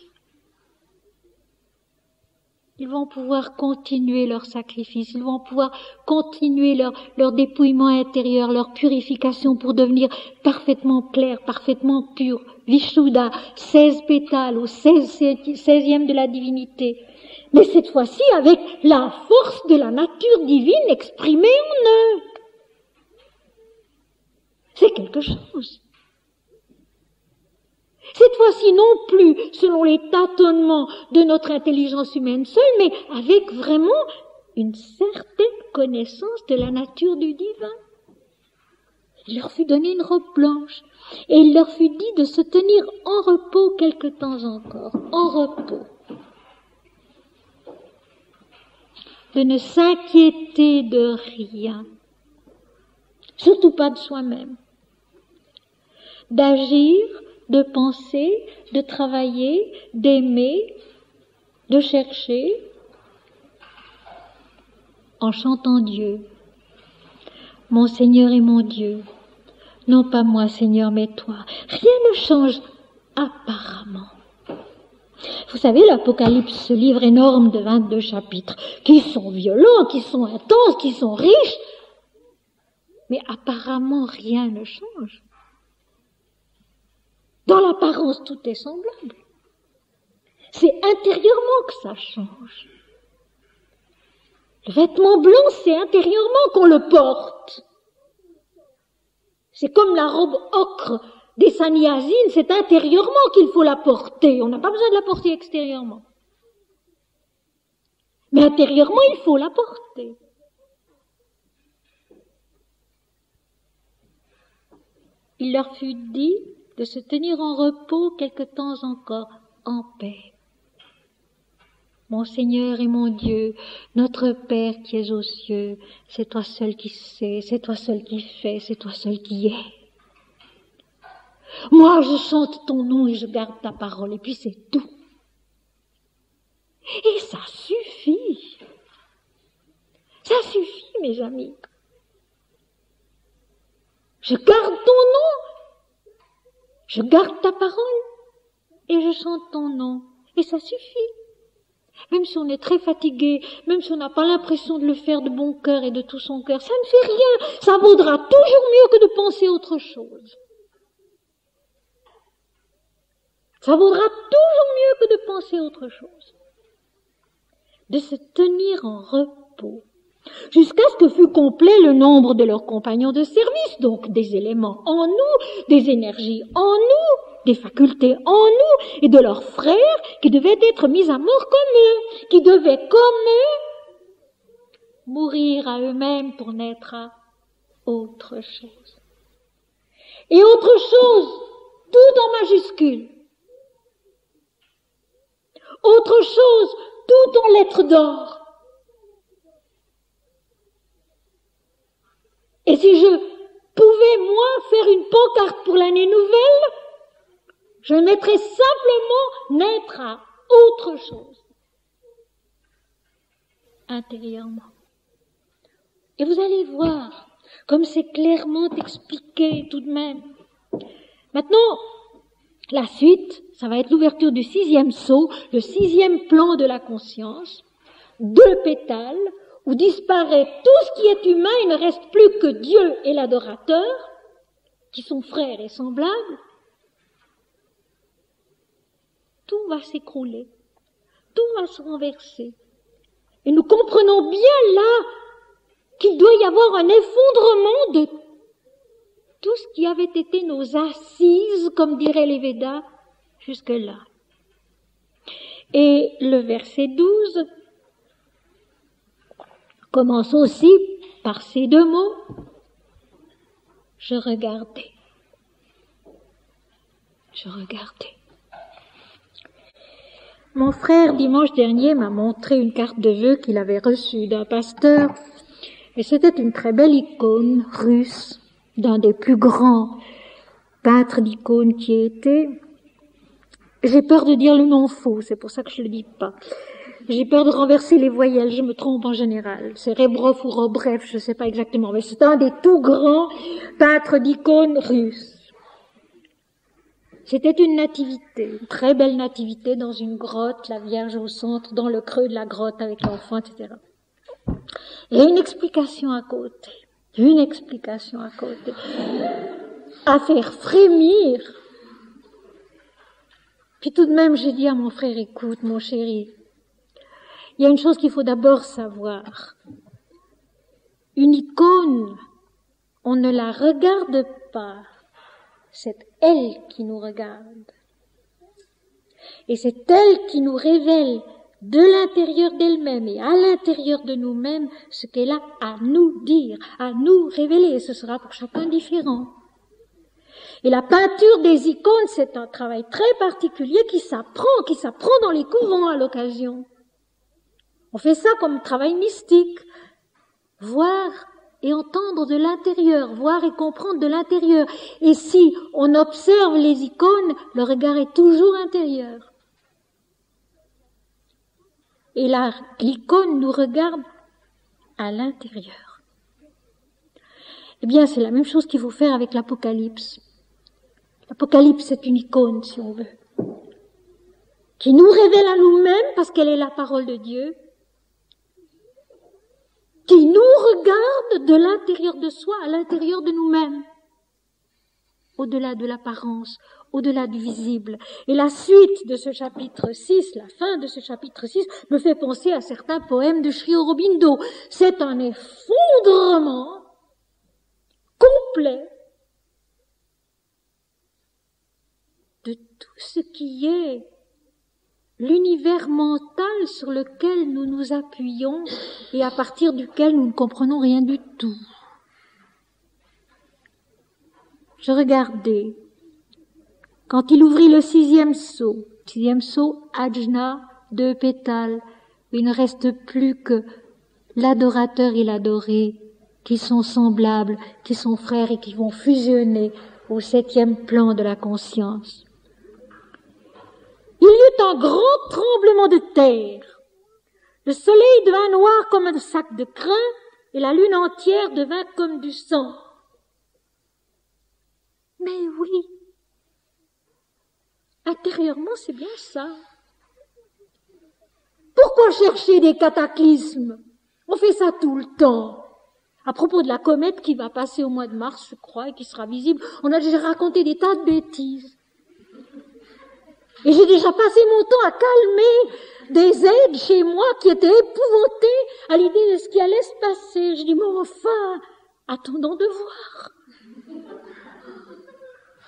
Speaker 1: Ils vont pouvoir continuer leur sacrifice, ils vont pouvoir continuer leur dépouillement intérieur, leur purification pour devenir parfaitement clair, parfaitement pur. Vishuddha, 16 pétales au 16e de la divinité. Mais cette fois-ci avec la force de la nature divine exprimée en eux. C'est quelque chose. Cette fois-ci non plus selon les tâtonnements de notre intelligence humaine seule, mais avec vraiment une certaine connaissance de la nature du divin. Il leur fut donné une robe blanche et il leur fut dit de se tenir en repos quelque temps encore, en repos. De ne s'inquiéter de rien, surtout pas de soi-même, d'agir, de penser, de travailler, d'aimer, de chercher, en chantant Dieu. Mon Seigneur et mon Dieu, non pas moi Seigneur, mais toi. Rien ne change apparemment. Vous savez, l'Apocalypse, ce livre énorme de 22 chapitres, qui sont violents, qui sont intenses, qui sont riches, mais apparemment rien ne change. Dans l'apparence, tout est semblable. C'est intérieurement que ça change. Le vêtement blanc, c'est intérieurement qu'on le porte. C'est comme la robe ocre des sannyasines, c'est intérieurement qu'il faut la porter. On n'a pas besoin de la porter extérieurement. Mais intérieurement, il faut la porter. Il leur fut dit de se tenir en repos quelque temps encore, en paix. Mon Seigneur et mon Dieu, notre Père qui es aux cieux, c'est toi seul qui sais, c'est toi seul qui fais, c'est toi seul qui es. Moi, je chante ton nom et je garde ta parole, et puis c'est tout. Et ça suffit. Ça suffit, mes amis. Je garde ton nom, je garde ta parole, et je chante ton nom, et ça suffit. Même si on est très fatigué, même si on n'a pas l'impression de le faire de bon cœur et de tout son cœur, ça ne fait rien. Ça vaudra toujours mieux que de penser autre chose. Ça vaudra toujours mieux que de penser autre chose. De se tenir en repos, jusqu'à ce que fût complet le nombre de leurs compagnons de service, donc des éléments en nous, des énergies en nous, des facultés en nous, et de leurs frères qui devaient être mis à mort comme eux, qui devaient comme eux mourir à eux-mêmes pour naître à autre chose. Et autre chose, tout en majuscule. Autre chose, tout en lettres d'or. Et si je pouvais, moi, faire une pancarte pour l'année nouvelle, je mettrais simplement naître à autre chose. Intérieurement. Et vous allez voir, comme c'est clairement expliqué tout de même. Maintenant, la suite, ça va être l'ouverture du 6e sceau, le 6e plan de la conscience, 2 pétales, où disparaît tout ce qui est humain, il ne reste plus que Dieu et l'adorateur, qui sont frères et semblables. tout va s'écrouler, tout va se renverser. Et nous comprenons bien là qu'il doit y avoir un effondrement de tout ce qui avait été nos assises, comme diraient les Védas, jusque-là. Et le verset 12 commence aussi par ces deux mots. Je regardais. Je regardais. Mon frère, dimanche dernier, m'a montré une carte de vœux qu'il avait reçue d'un pasteur. Et c'était une très belle icône russe, d'un des plus grands peintres d'icônes qui ait été. J'ai peur de dire le nom faux, c'est pour ça que je le dis pas. J'ai peur de renverser les voyelles, je me trompe en général. C'est Rebrov ou Robrev, je sais pas exactement, mais c'est un des tout grands peintres d'icônes russes. C'était une nativité, une très belle nativité dans une grotte, la Vierge au centre, dans le creux de la grotte avec l'enfant, etc. Et une explication à côté, à faire frémir. Puis tout de même, j'ai dit à mon frère, écoute, mon chéri, il y a une chose qu'il faut d'abord savoir. Une icône, on ne la regarde pas, c'est elle qui nous regarde. Et c'est elle qui nous révèle de l'intérieur d'elle-même et à l'intérieur de nous-mêmes ce qu'elle a à nous dire, à nous révéler. Ce sera pour chacun différent. Et la peinture des icônes, c'est un travail très particulier qui s'apprend dans les couvents à l'occasion. On fait ça comme travail mystique. Voir et entendre de l'intérieur, voir et comprendre de l'intérieur. Et si on observe les icônes, le regard est toujours intérieur. Et là, l'icône nous regarde à l'intérieur. Eh bien, c'est la même chose qu'il faut faire avec l'Apocalypse. L'Apocalypse, c'est une icône, si on veut, qui nous révèle à nous-mêmes, parce qu'elle est la parole de Dieu, qui nous regarde de l'intérieur de soi à l'intérieur de nous-mêmes, au-delà de l'apparence, au-delà du visible. Et la suite de ce chapitre 6, la fin de ce chapitre 6, me fait penser à certains poèmes de Sri Aurobindo. C'est un effondrement complet de tout ce qui est l'univers mental sur lequel nous nous appuyons et à partir duquel nous ne comprenons rien du tout. Je regardais. Quand il ouvrit le sixième sceau, Ajna, 2 pétales, il ne reste plus que l'adorateur et l'adoré qui sont semblables, qui sont frères et qui vont fusionner au 7e plan de la conscience. Il y eut un grand tremblement de terre. Le soleil devint noir comme un sac de crin et la lune entière devint comme du sang. Mais oui, intérieurement, c'est bien ça. Pourquoi chercher des cataclysmes? On fait ça tout le temps. À propos de la comète qui va passer au mois de mars, je crois, et qui sera visible, on a déjà raconté des tas de bêtises. Et j'ai déjà passé mon temps à calmer des aides chez moi qui étaient épouvantées à l'idée de ce qui allait se passer. Je dis, mais enfin, attendons de voir.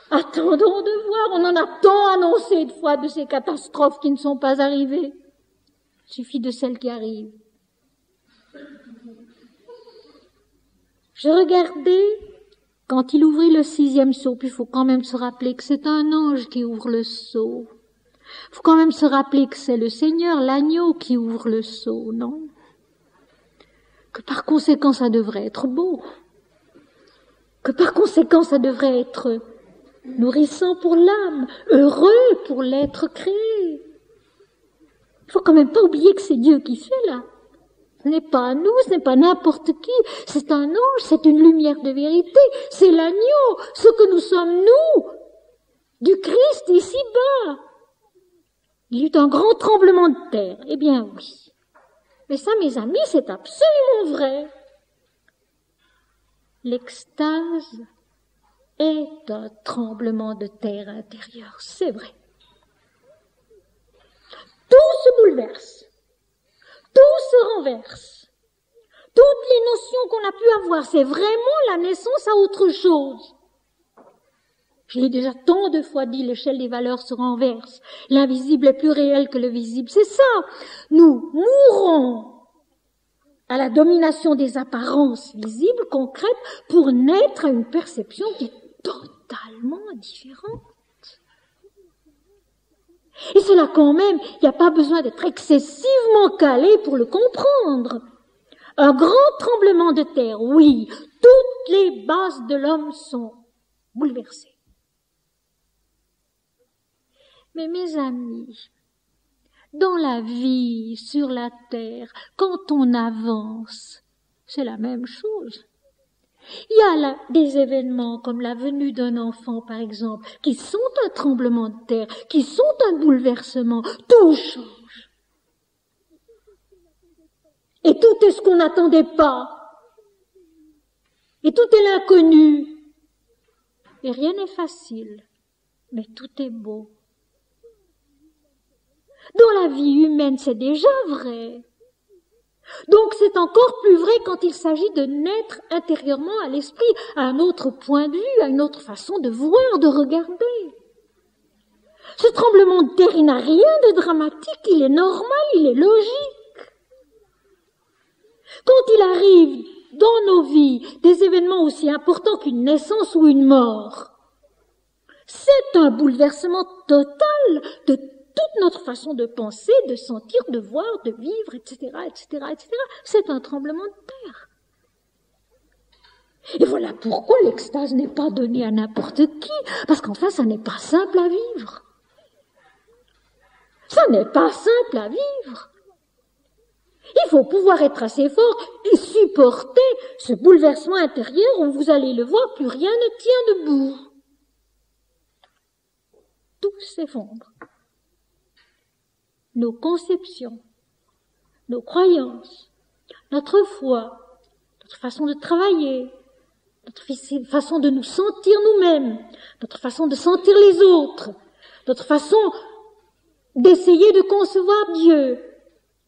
Speaker 1: Attendons de voir. On en a tant annoncé de fois de ces catastrophes qui ne sont pas arrivées. Il suffit de celles qui arrivent. Je regardais quand il ouvrit le 6e sceau, puis il faut quand même se rappeler que c'est un ange qui ouvre le sceau. Il faut quand même se rappeler que c'est le Seigneur, l'agneau, qui ouvre le sceau, non? Que par conséquent, ça devrait être beau. Que par conséquent, ça devrait être nourrissant pour l'âme, heureux pour l'être créé. Il faut quand même pas oublier que c'est Dieu qui fait là. Ce n'est pas nous, ce n'est pas n'importe qui. C'est un ange, c'est une lumière de vérité. C'est l'agneau, ce que nous sommes nous, du Christ ici-bas. Il y eut un grand tremblement de terre. Eh bien oui. Mais ça, mes amis, c'est absolument vrai. L'extase est un tremblement de terre intérieur, c'est vrai. tout se bouleverse, tout se renverse. Toutes les notions qu'on a pu avoir, c'est vraiment la naissance à autre chose. Je l'ai déjà tant de fois dit, l'échelle des valeurs se renverse. L'invisible est plus réel que le visible. C'est ça. Nous mourons à la domination des apparences visibles, concrètes, pour naître à une perception qui est totalement différente. Et cela quand même, il n'y a pas besoin d'être excessivement calé pour le comprendre. Un grand tremblement de terre, oui, toutes les bases de l'homme sont bouleversées. Mais mes amis, dans la vie, sur la terre, quand on avance, c'est la même chose. Il y a là des événements comme la venue d'un enfant, par exemple, qui sont un tremblement de terre, qui sont un bouleversement. Tout change. Et tout est ce qu'on n'attendait pas. Et tout est l'inconnu. Et rien n'est facile, mais tout est beau. Dans la vie humaine, c'est déjà vrai. Donc c'est encore plus vrai quand il s'agit de naître intérieurement à l'esprit, à un autre point de vue, à une autre façon de voir, de regarder. Ce tremblement de terre, il n'a rien de dramatique, il est normal, il est logique. Quand il arrive dans nos vies des événements aussi importants qu'une naissance ou une mort, c'est un bouleversement total de toute notre façon de penser, de sentir, de voir, de vivre, etc., etc., etc. C'est un tremblement de terre. Et voilà pourquoi l'extase n'est pas donnée à n'importe qui, parce qu'enfin, ça n'est pas simple à vivre. Ça n'est pas simple à vivre. Il faut pouvoir être assez fort et supporter ce bouleversement intérieur où vous allez le voir, plus rien ne tient debout. Tout s'effondre. Nos conceptions, nos croyances, notre foi, notre façon de travailler, notre façon de nous sentir nous-mêmes, notre façon de sentir les autres, notre façon d'essayer de concevoir Dieu,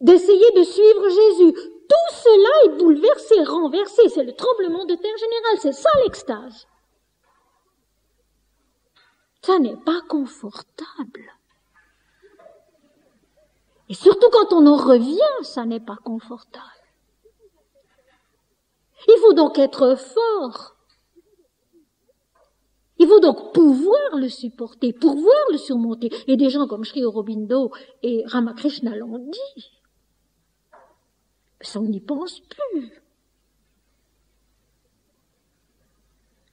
Speaker 1: d'essayer de suivre Jésus. Tout cela est bouleversé, renversé. C'est le tremblement de terre général. C'est ça l'extase. Ça n'est pas confortable. Et surtout quand on en revient, ça n'est pas confortable. Il faut donc être fort. Il faut donc pouvoir le supporter, pouvoir le surmonter. Et des gens comme Sri Aurobindo et Ramakrishna l'ont dit. Mais ça, on n'y pense plus.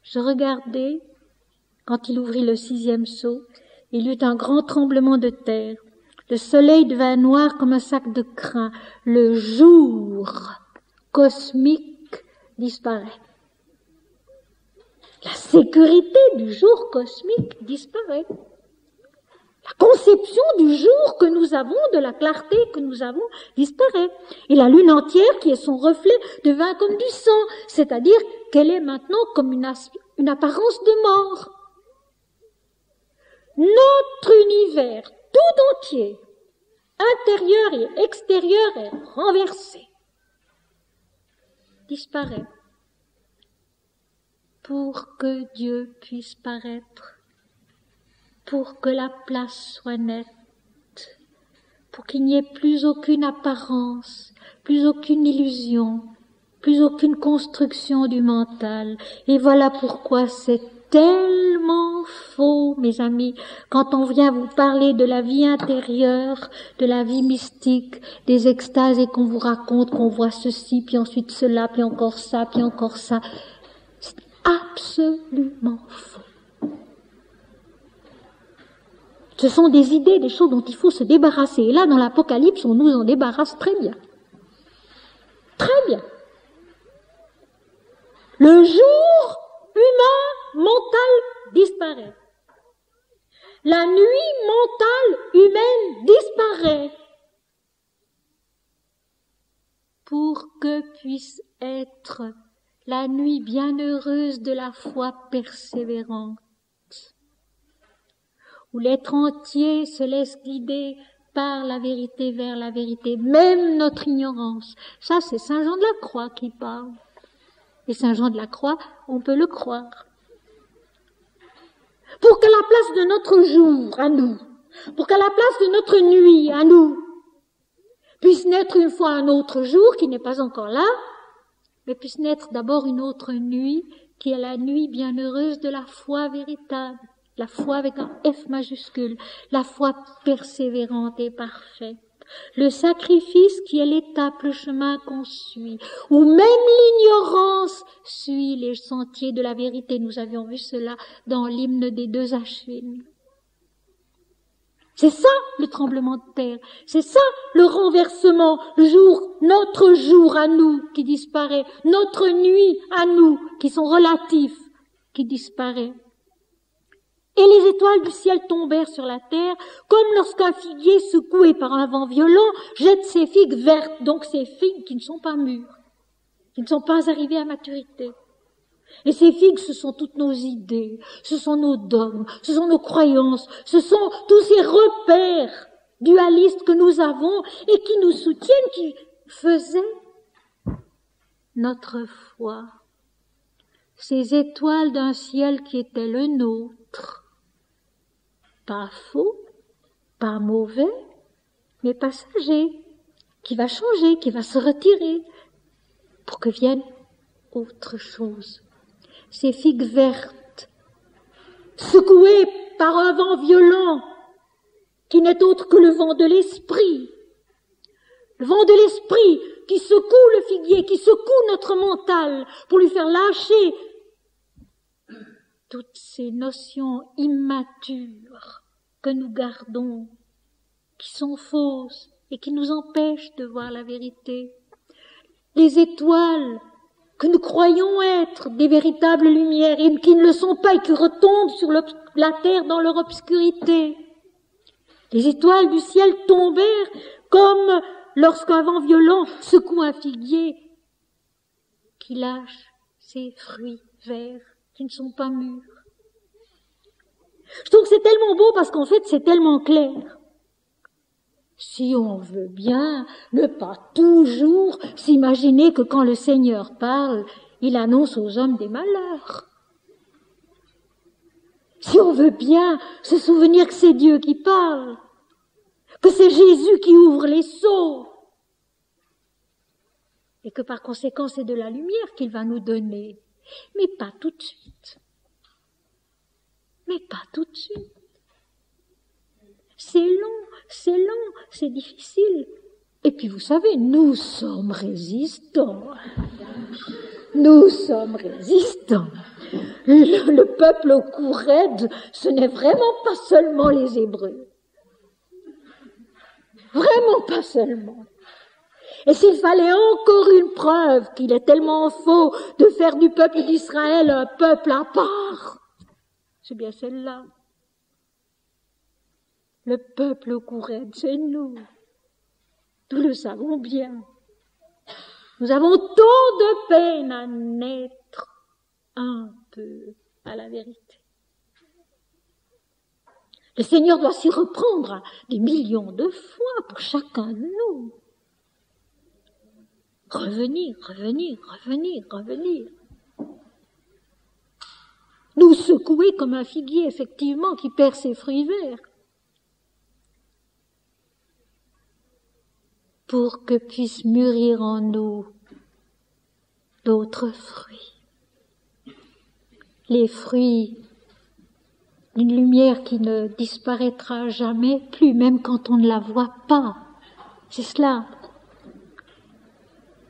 Speaker 1: Je regardais, quand il ouvrit le 6e sceau, il y eut un grand tremblement de terre. Le soleil devint noir comme un sac de crin. Le jour cosmique disparaît. La sécurité du jour cosmique disparaît. La conception du jour que nous avons, de la clarté que nous avons, disparaît. Et la lune entière, qui est son reflet, devint comme du sang, c'est-à-dire qu'elle est maintenant comme une apparence de mort. Notre univers tout entier, intérieur et extérieur, est renversé, disparaît, pour que Dieu puisse paraître, pour que la place soit nette, pour qu'il n'y ait plus aucune apparence, plus aucune illusion, plus aucune construction du mental. Et voilà pourquoi c'est tellement faux, mes amis, quand on vient vous parler de la vie intérieure, de la vie mystique, des extases et qu'on vous raconte qu'on voit ceci, puis ensuite cela, puis encore ça, puis encore ça. C'est absolument faux. Ce sont des idées, des choses dont il faut se débarrasser. Et là, dans l'Apocalypse, on nous en débarrasse très bien. Très bien. Le jour humain, mental, disparaît. La nuit mentale, humaine, disparaît. Pour que puisse être la nuit bienheureuse de la foi persévérante, où l'être entier se laisse guider par la vérité vers la vérité, même notre ignorance. Ça, c'est Saint Jean de la Croix qui parle. Et Saint Jean de la Croix, on peut le croire. Pour qu'à la place de notre jour, à nous, pour qu'à la place de notre nuit, à nous, puisse naître une fois un autre jour qui n'est pas encore là, mais puisse naître d'abord une autre nuit, qui est la nuit bienheureuse de la foi véritable, la foi avec un F majuscule, la foi persévérante et parfaite. Le sacrifice qui est l'étape, le chemin qu'on suit, où même l'ignorance suit les sentiers de la vérité. Nous avions vu cela dans l'hymne des 2 Ashwin. C'est ça le tremblement de terre, c'est ça le renversement, le jour, notre jour à nous qui disparaît, notre nuit à nous qui sont relatifs, qui disparaît. Et les étoiles du ciel tombèrent sur la terre, comme lorsqu'un figuier secoué par un vent violent jette ses figues vertes, donc ces figues qui ne sont pas mûres, qui ne sont pas arrivées à maturité. Et ces figues, ce sont toutes nos idées, ce sont nos dogmes, ce sont nos croyances, ce sont tous ces repères dualistes que nous avons et qui nous soutiennent, qui faisaient notre foi. Ces étoiles d'un ciel qui était le nôtre. Pas faux, pas mauvais, mais passager, qui va changer, qui va se retirer, pour que vienne autre chose. Ces figues vertes, secouées par un vent violent, qui n'est autre que le vent de l'esprit. Le vent de l'esprit qui secoue le figuier, qui secoue notre mental, pour lui faire lâcher toutes ces notions immatures que nous gardons, qui sont fausses et qui nous empêchent de voir la vérité. Les étoiles que nous croyons être des véritables lumières et qui ne le sont pas et qui retombent sur la terre dans leur obscurité. Les étoiles du ciel tombèrent comme lorsqu'un vent violent secoue un figuier qui lâche ses fruits verts qui ne sont pas mûrs. Je trouve que c'est tellement beau parce qu'en fait c'est tellement clair. Si on veut bien ne pas toujours s'imaginer que quand le Seigneur parle, il annonce aux hommes des malheurs. Si on veut bien se souvenir que c'est Dieu qui parle, que c'est Jésus qui ouvre les sceaux, et que par conséquent c'est de la lumière qu'il va nous donner, mais pas tout de suite. Mais pas tout de suite. C'est long, c'est difficile. Et puis vous savez, nous sommes résistants. Nous sommes résistants. Le peuple au cou raide, ce n'est vraiment pas seulement les Hébreux. Vraiment pas seulement. Et s'il fallait encore une preuve qu'il est tellement faux de faire du peuple d'Israël un peuple à part, c'est bien celle-là. Le peuple au cou raide, c'est nous. Nous le savons bien. Nous avons tant de peine à naître un peu à la vérité. Le Seigneur doit s'y reprendre des millions de fois pour chacun de nous. Revenir. Nous secouer comme un figuier, effectivement, qui perd ses fruits verts. Pour que puissent mûrir en nous d'autres fruits. Les fruits d'une lumière qui ne disparaîtra jamais plus, même quand on ne la voit pas. C'est cela.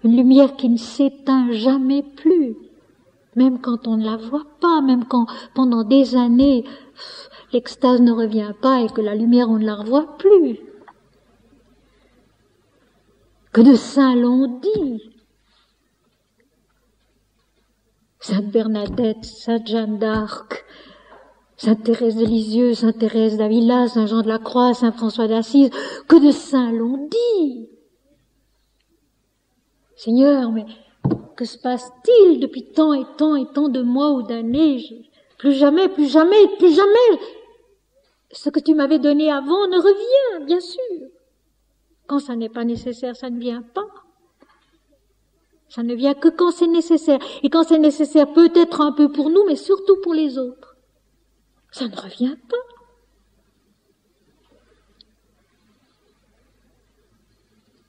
Speaker 1: Une lumière qui ne s'éteint jamais plus, même quand on ne la voit pas, même quand pendant des années l'extase ne revient pas et que la lumière on ne la revoit plus. Que de saints l'ont dit. Sainte Bernadette, Sainte Jeanne d'Arc, Sainte Thérèse de Lisieux, Sainte Thérèse d'Avila, Saint Jean de la Croix, Saint François d'Assise, que de saints l'ont dit. Seigneur, mais que se passe-t-il depuis tant et tant et tant de mois ou d'années? Plus jamais, ce que tu m'avais donné avant ne revient, bien sûr. Quand ça n'est pas nécessaire, ça ne vient pas. Ça ne vient que quand c'est nécessaire. Et quand c'est nécessaire, peut-être un peu pour nous, mais surtout pour les autres. Ça ne revient pas.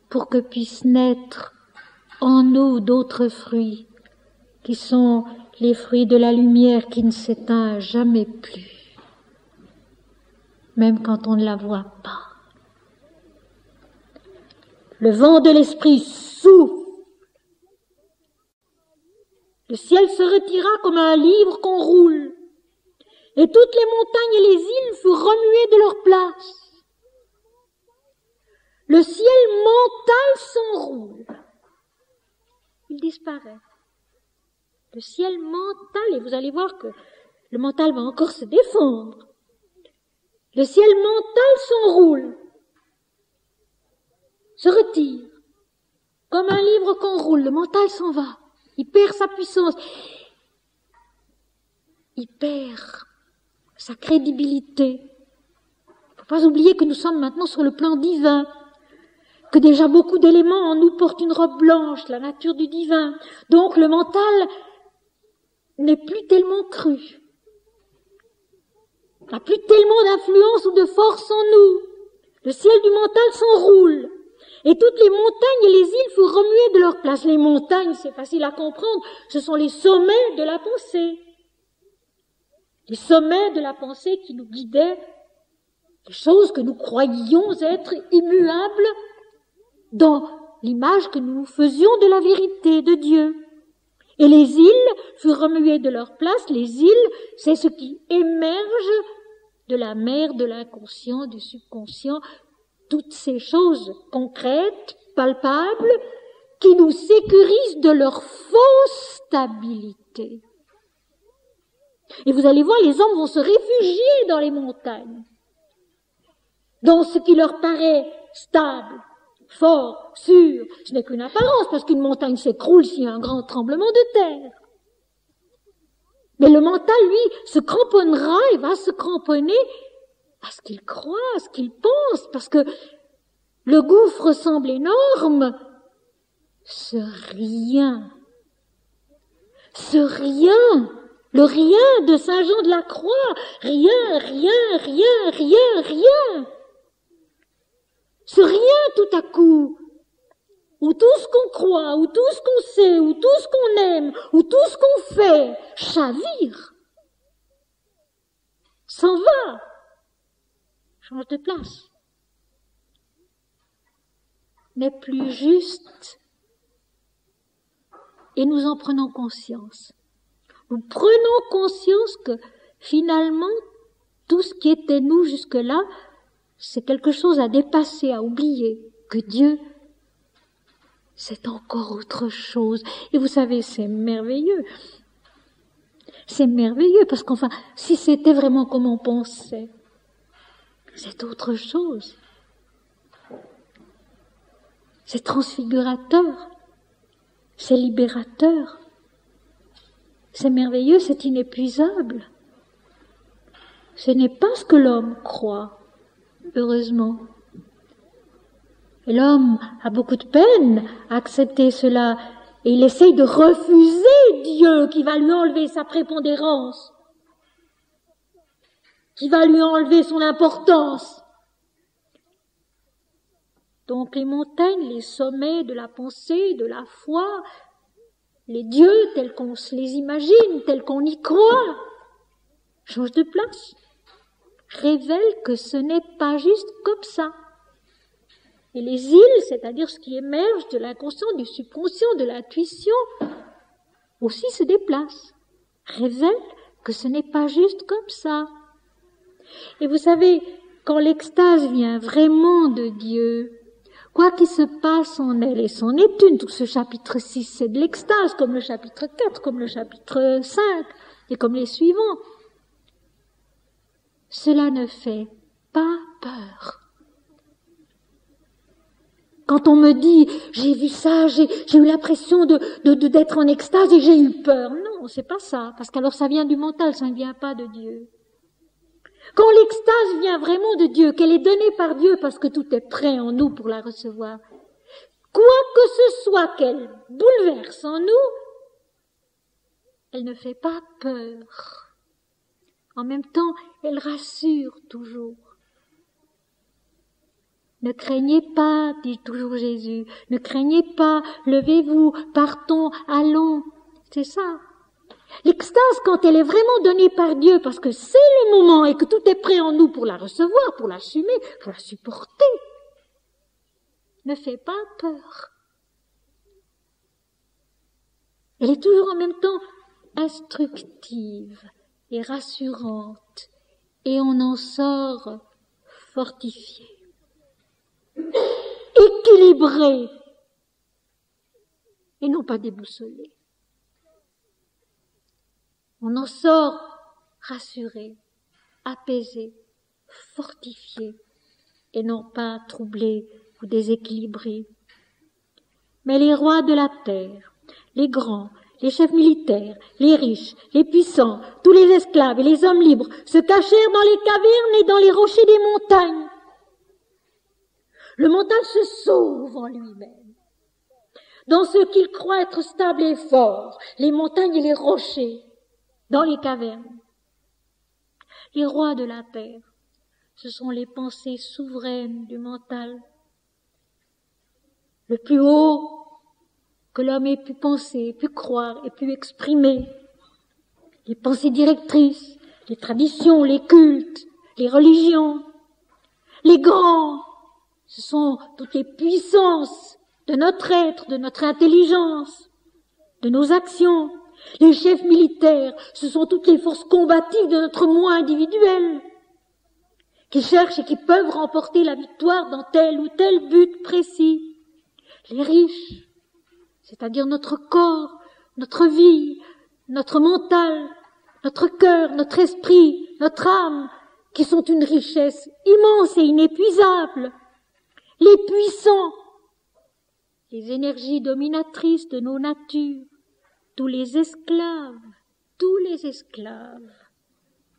Speaker 1: Pour que puissent naître en nous d'autres fruits, qui sont les fruits de la lumière qui ne s'éteint jamais plus, même quand on ne la voit pas. Le vent de l'esprit souffle. Le ciel se retira comme un livre qu'on roule, et toutes les montagnes et les îles furent remuées de leur place. Le ciel mental s'enroule. Il disparaît. Le ciel mental, et vous allez voir que le mental va encore se défendre. Le ciel mental s'enroule, se retire, comme un livre qu'on roule. Le mental s'en va. Il perd sa puissance. Il perd sa crédibilité. Il ne faut pas oublier que nous sommes maintenant sur le plan divin, que déjà beaucoup d'éléments en nous portent une robe blanche, la nature du divin. Donc le mental n'est plus tellement cru, n'a plus tellement d'influence ou de force en nous. Le ciel du mental s'enroule, et toutes les montagnes et les îles furent remuées de leur place. Les montagnes, c'est facile à comprendre, ce sont les sommets de la pensée. Les sommets de la pensée qui nous guidaient, les choses que nous croyions être immuables dans l'image que nous faisions de la vérité de Dieu. Et les îles furent remuées de leur place. Les îles, c'est ce qui émerge de la mer, de l'inconscient, du subconscient, toutes ces choses concrètes, palpables, qui nous sécurisent de leur fausse stabilité. Et vous allez voir, les hommes vont se réfugier dans les montagnes, dans ce qui leur paraît stable, fort, sûr. Ce n'est qu'une apparence, parce qu'une montagne s'écroule s'il y a un grand tremblement de terre. Mais le mental, lui, se cramponnera et va se cramponner à ce qu'il croit, à ce qu'il pense, parce que le gouffre semble énorme. Ce rien, le rien de Saint Jean de la Croix, rien, ce rien tout à coup, où tout ce qu'on croit, où tout ce qu'on sait, où tout ce qu'on aime, où tout ce qu'on fait chavire, s'en va, change de place, n'est plus juste, et nous en prenons conscience. Nous prenons conscience que finalement, tout ce qui était nous jusque-là, c'est quelque chose à dépasser, à oublier, que Dieu, c'est encore autre chose. Et vous savez, c'est merveilleux. C'est merveilleux, parce qu'enfin, si c'était vraiment comme on pensait, c'est autre chose. C'est transfigurateur, c'est libérateur, c'est merveilleux, c'est inépuisable. Ce n'est pas ce que l'homme croit, heureusement. Et l'homme a beaucoup de peine à accepter cela, et il essaye de refuser Dieu qui va lui enlever sa prépondérance, qui va lui enlever son importance. Donc les montagnes, les sommets de la pensée, de la foi, les dieux tels qu'on se les imagine, tels qu'on y croit, changent de place, révèlent que ce n'est pas juste comme ça. Et les îles, c'est-à-dire ce qui émerge de l'inconscient, du subconscient, de l'intuition, aussi se déplacent, révèlent que ce n'est pas juste comme ça. Et vous savez, quand l'extase vient vraiment de Dieu, quoi qu'il se passe en elle, et c'en est une, tout ce chapitre 6, c'est de l'extase, comme le chapitre 4, comme le chapitre 5, et comme les suivants. Cela ne fait pas peur. Quand on me dit, j'ai vu ça, j'ai eu l'impression d'être en extase et j'ai eu peur. Non, c'est pas ça, parce qu'alors ça vient du mental, ça ne vient pas de Dieu. Quand l'extase vient vraiment de Dieu, qu'elle est donnée par Dieu parce que tout est prêt en nous pour la recevoir, quoi que ce soit qu'elle bouleverse en nous, elle ne fait pas peur. En même temps, elle rassure toujours. Ne craignez pas, dit toujours Jésus, ne craignez pas, levez-vous, partons, allons. C'est ça. L'extase, quand elle est vraiment donnée par Dieu, parce que c'est le moment et que tout est prêt en nous pour la recevoir, pour l'assumer, pour la supporter, ne fait pas peur. Elle est toujours en même temps instructive et rassurante, et on en sort fortifié, équilibré, et non pas déboussolé. On en sort rassuré, apaisé, fortifié, et non pas troublé ou déséquilibré. Mais les rois de la terre, les grands, les chefs militaires, les riches, les puissants, tous les esclaves et les hommes libres se cachèrent dans les cavernes et dans les rochers des montagnes. Le mental se sauve en lui-même, dans ce qu'il croit être stable et fort, les montagnes et les rochers, dans les cavernes. Les rois de la terre, ce sont les pensées souveraines du mental. Le plus haut que l'homme ait pu penser, pu croire et pu exprimer. Les pensées directrices, les traditions, les cultes, les religions. Les grands, ce sont toutes les puissances de notre être, de notre intelligence, de nos actions. Les chefs militaires, ce sont toutes les forces combatives de notre moi individuel, qui cherchent et qui peuvent remporter la victoire dans tel ou tel but précis. Les riches, c'est-à-dire notre corps, notre vie, notre mental, notre cœur, notre esprit, notre âme, qui sont une richesse immense et inépuisable. Les puissants, les énergies dominatrices de nos natures, tous les esclaves,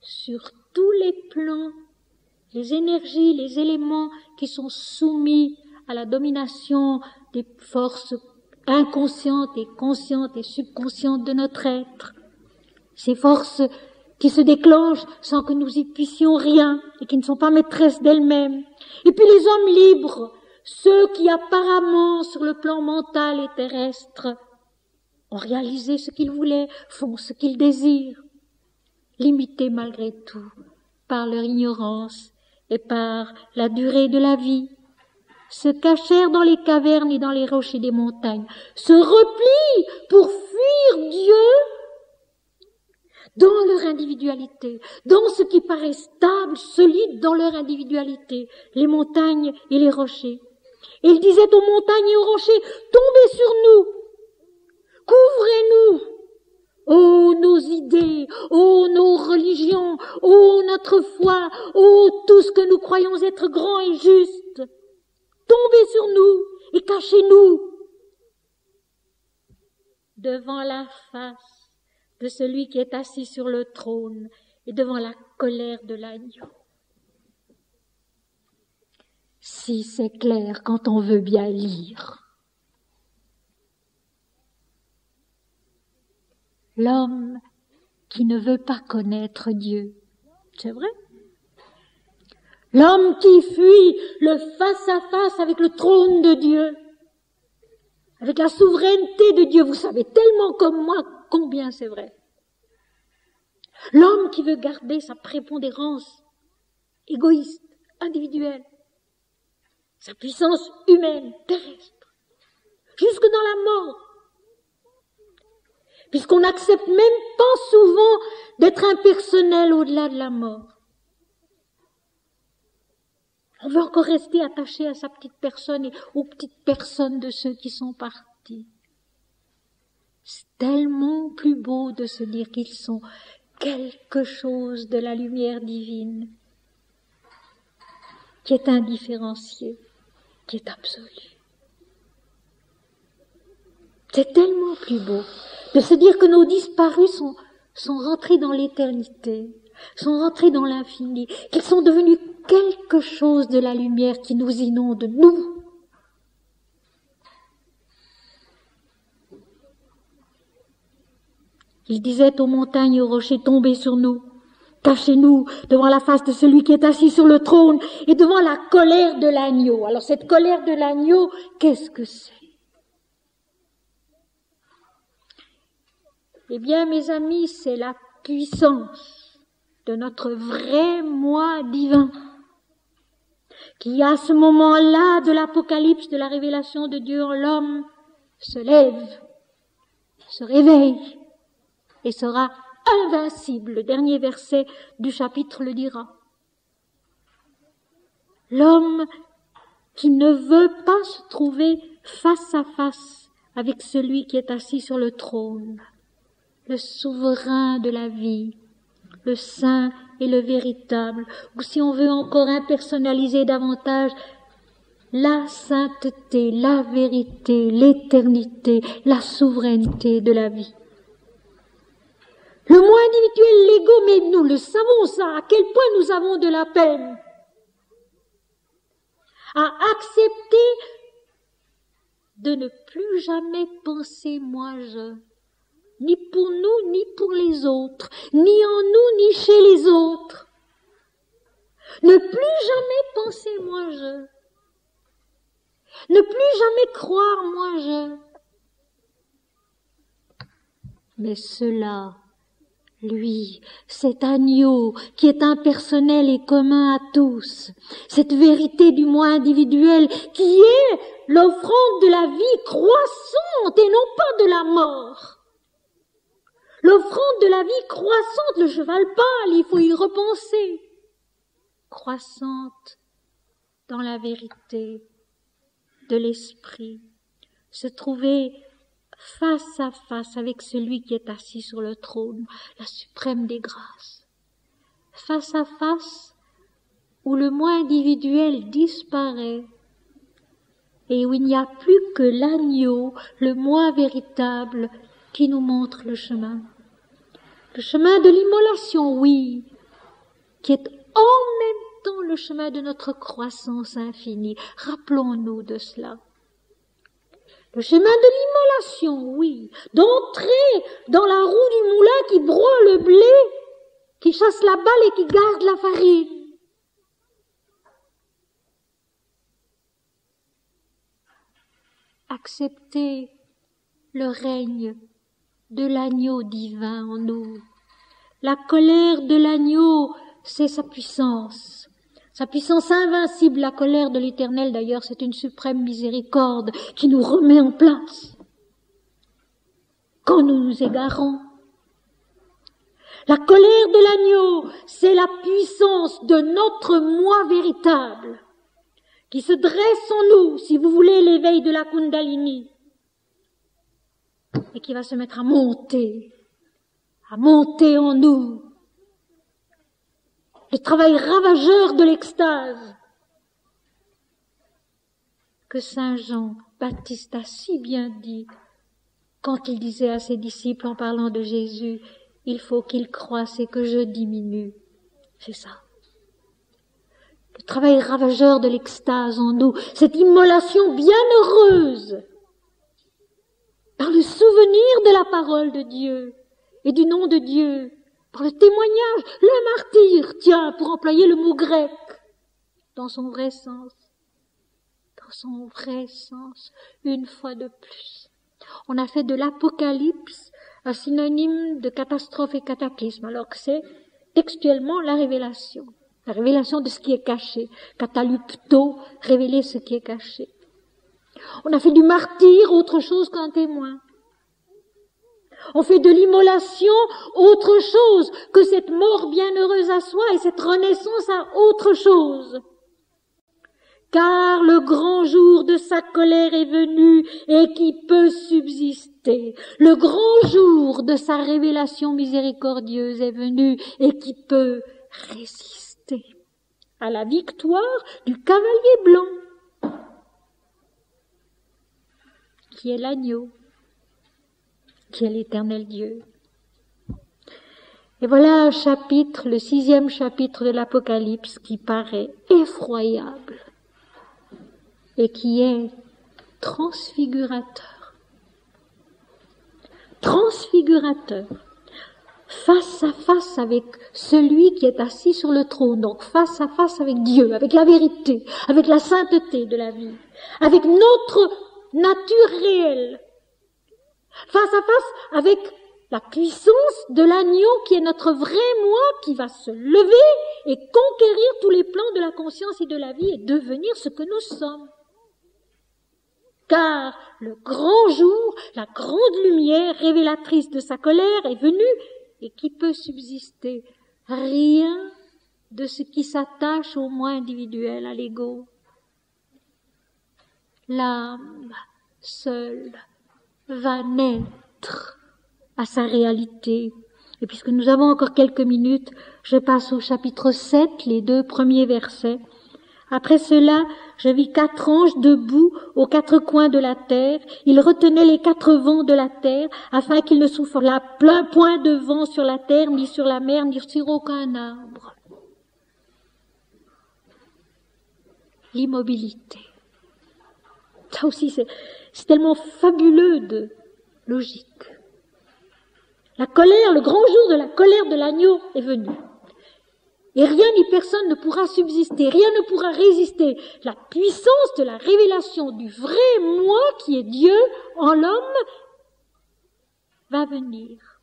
Speaker 1: sur tous les plans, les énergies, les éléments qui sont soumis à la domination des forces inconscientes et conscientes et subconscientes de notre être. Ces forces qui se déclenchent sans que nous y puissions rien et qui ne sont pas maîtresses d'elles-mêmes. Et puis les hommes libres, ceux qui apparemment sur le plan mental et terrestre ont réalisé ce qu'ils voulaient, font ce qu'ils désirent, limités malgré tout par leur ignorance et par la durée de la vie, se cachèrent dans les cavernes et dans les rochers des montagnes, se replient pour fuir Dieu dans leur individualité, dans ce qui paraît stable, solide dans leur individualité, les montagnes et les rochers. Et il disait aux montagnes et aux rochers, tombez sur nous, couvrez-nous, ô nos idées, ô nos religions, ô notre foi, ô tout ce que nous croyons être grand et juste. Tombez sur nous et cachez-nous devant la face de celui qui est assis sur le trône et devant la colère de l'agneau. Si c'est clair quand on veut bien lire. L'homme qui ne veut pas connaître Dieu, c'est vrai? L'homme qui fuit le face-à-face avec le trône de Dieu, avec la souveraineté de Dieu, vous savez tellement comme moi combien c'est vrai. L'homme qui veut garder sa prépondérance égoïste, individuelle, sa puissance humaine, terrestre, jusque dans la mort. Puisqu'on n'accepte même pas souvent d'être impersonnel au-delà de la mort. On veut encore rester attaché à sa petite personne et aux petites personnes de ceux qui sont partis. C'est tellement plus beau de se dire qu'ils sont quelque chose de la lumière divine, qui est indifférenciée, qui est absolue. C'est tellement plus beau de se dire que nos disparus sont rentrés dans l'éternité, sont rentrés dans l'infini, qu'ils sont devenus quelque chose de la lumière qui nous inonde, nous. Il disait aux montagnes et aux rochers, tombez sur nous, cachez-nous devant la face de celui qui est assis sur le trône et devant la colère de l'agneau. Alors cette colère de l'agneau, qu'est-ce que c'est? Eh bien, mes amis, c'est la puissance de notre vrai moi divin qui, à ce moment-là de l'Apocalypse, de la révélation de Dieu en l'homme, se lève, se réveille et sera invincible. Le dernier verset du chapitre le dira. L'homme qui ne veut pas se trouver face à face avec celui qui est assis sur le trône, le souverain de la vie, le saint et le véritable, ou si on veut encore impersonnaliser davantage, la sainteté, la vérité, l'éternité, la souveraineté de la vie. Le moi individuel, l'ego, mais nous le savons ça, à quel point nous avons de la peine à accepter de ne plus jamais penser moi-je, ni pour nous, ni pour les autres, ni en nous, ni chez les autres. Ne plus jamais penser moi-je, ne plus jamais croire moi-je. Mais cela, lui, cet agneau qui est impersonnel et commun à tous, cette vérité du moi individuel qui est l'offrande de la vie croissante et non pas de la mort. L'offrande de la vie croissante, le cheval pâle, il faut y repenser. Croissante dans la vérité de l'esprit, se trouver face à face avec celui qui est assis sur le trône, la suprême des grâces. Face à face où le moi individuel disparaît et où il n'y a plus que l'agneau, le moi véritable, qui nous montre le chemin. Le chemin de l'immolation, oui, qui est en même temps le chemin de notre croissance infinie. Rappelons-nous de cela. Le chemin de l'immolation, oui, d'entrer dans la roue du moulin qui broie le blé, qui chasse la balle et qui garde la farine. Accepter le règne de l'agneau divin en nous. La colère de l'agneau, c'est sa puissance invincible. La colère de l'Éternel, d'ailleurs, c'est une suprême miséricorde qui nous remet en place quand nous nous égarons. La colère de l'agneau, c'est la puissance de notre moi véritable qui se dresse en nous, si vous voulez, l'éveil de la Kundalini, et qui va se mettre à monter en nous. Le travail ravageur de l'extase que Saint Jean-Baptiste a si bien dit quand il disait à ses disciples en parlant de Jésus, il faut qu'il croisse et que je diminue. C'est ça. Le travail ravageur de l'extase en nous, cette immolation bienheureuse par le souvenir de la parole de Dieu et du nom de Dieu, par le témoignage, le martyr, tiens, pour employer le mot grec, dans son vrai sens, une fois de plus. On a fait de l'Apocalypse un synonyme de catastrophe et cataclysme, alors que c'est textuellement la révélation de ce qui est caché, catalupto, révéler ce qui est caché. On a fait du martyr autre chose qu'un témoin. On fait de l'immolation autre chose que cette mort bienheureuse à soi et cette renaissance à autre chose. Car le grand jour de sa colère est venu et qui peut subsister. Le grand jour de sa révélation miséricordieuse est venu et qui peut résister à la victoire du cavalier blanc, qui est l'agneau, qui est l'Éternel Dieu. Et voilà un chapitre, le 6e chapitre de l'Apocalypse, qui paraît effroyable et qui est transfigurateur. Transfigurateur. Face à face avec celui qui est assis sur le trône, donc face à face avec Dieu, avec la vérité, avec la sainteté de la vie, avec notre nature réelle, face à face avec la puissance de l'agneau qui est notre vrai moi, qui va se lever et conquérir tous les plans de la conscience et de la vie et devenir ce que nous sommes. Car le grand jour, la grande lumière révélatrice de sa colère est venue. Et qui peut subsister? Rien de ce qui s'attache au moi individuel, à l'ego. L'âme seule va naître à sa réalité. Et puisque nous avons encore quelques minutes, je passe au chapitre 7, les 2 premiers versets. Après cela, je vis 4 anges debout aux 4 coins de la terre. Ils retenaient les 4 vents de la terre, afin qu'il ne souffle plein point de vent sur la terre, ni sur la mer, ni sur aucun arbre. L'immobilité. Ça aussi, c'est tellement fabuleux de logique. La colère, le grand jour de la colère de l'agneau est venu. Et rien ni personne ne pourra subsister, rien ne pourra résister. La puissance de la révélation du vrai moi qui est Dieu en l'homme va venir.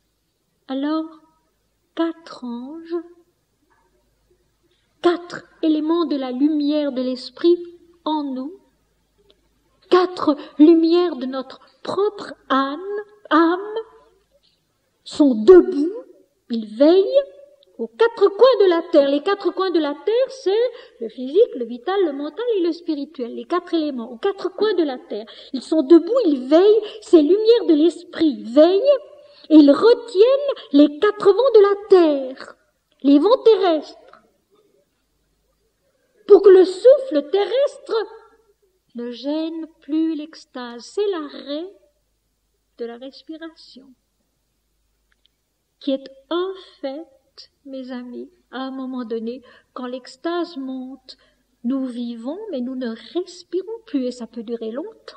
Speaker 1: Alors, 4 anges, 4 éléments de la lumière de l'esprit en nous, 4 lumières de notre propre âme, sont debout, ils veillent aux 4 coins de la terre. Les 4 coins de la terre, c'est le physique, le vital, le mental et le spirituel. Les 4 éléments, aux 4 coins de la terre. Ils sont debout, ils veillent, ces lumières de l'esprit veillent, et ils retiennent les 4 vents de la terre, les vents terrestres, pour que le souffle terrestre ne gêne plus l'extase. C'est l'arrêt de la respiration, qui est un fait, mes amis, à un moment donné, quand l'extase monte, nous vivons, mais nous ne respirons plus, et ça peut durer longtemps.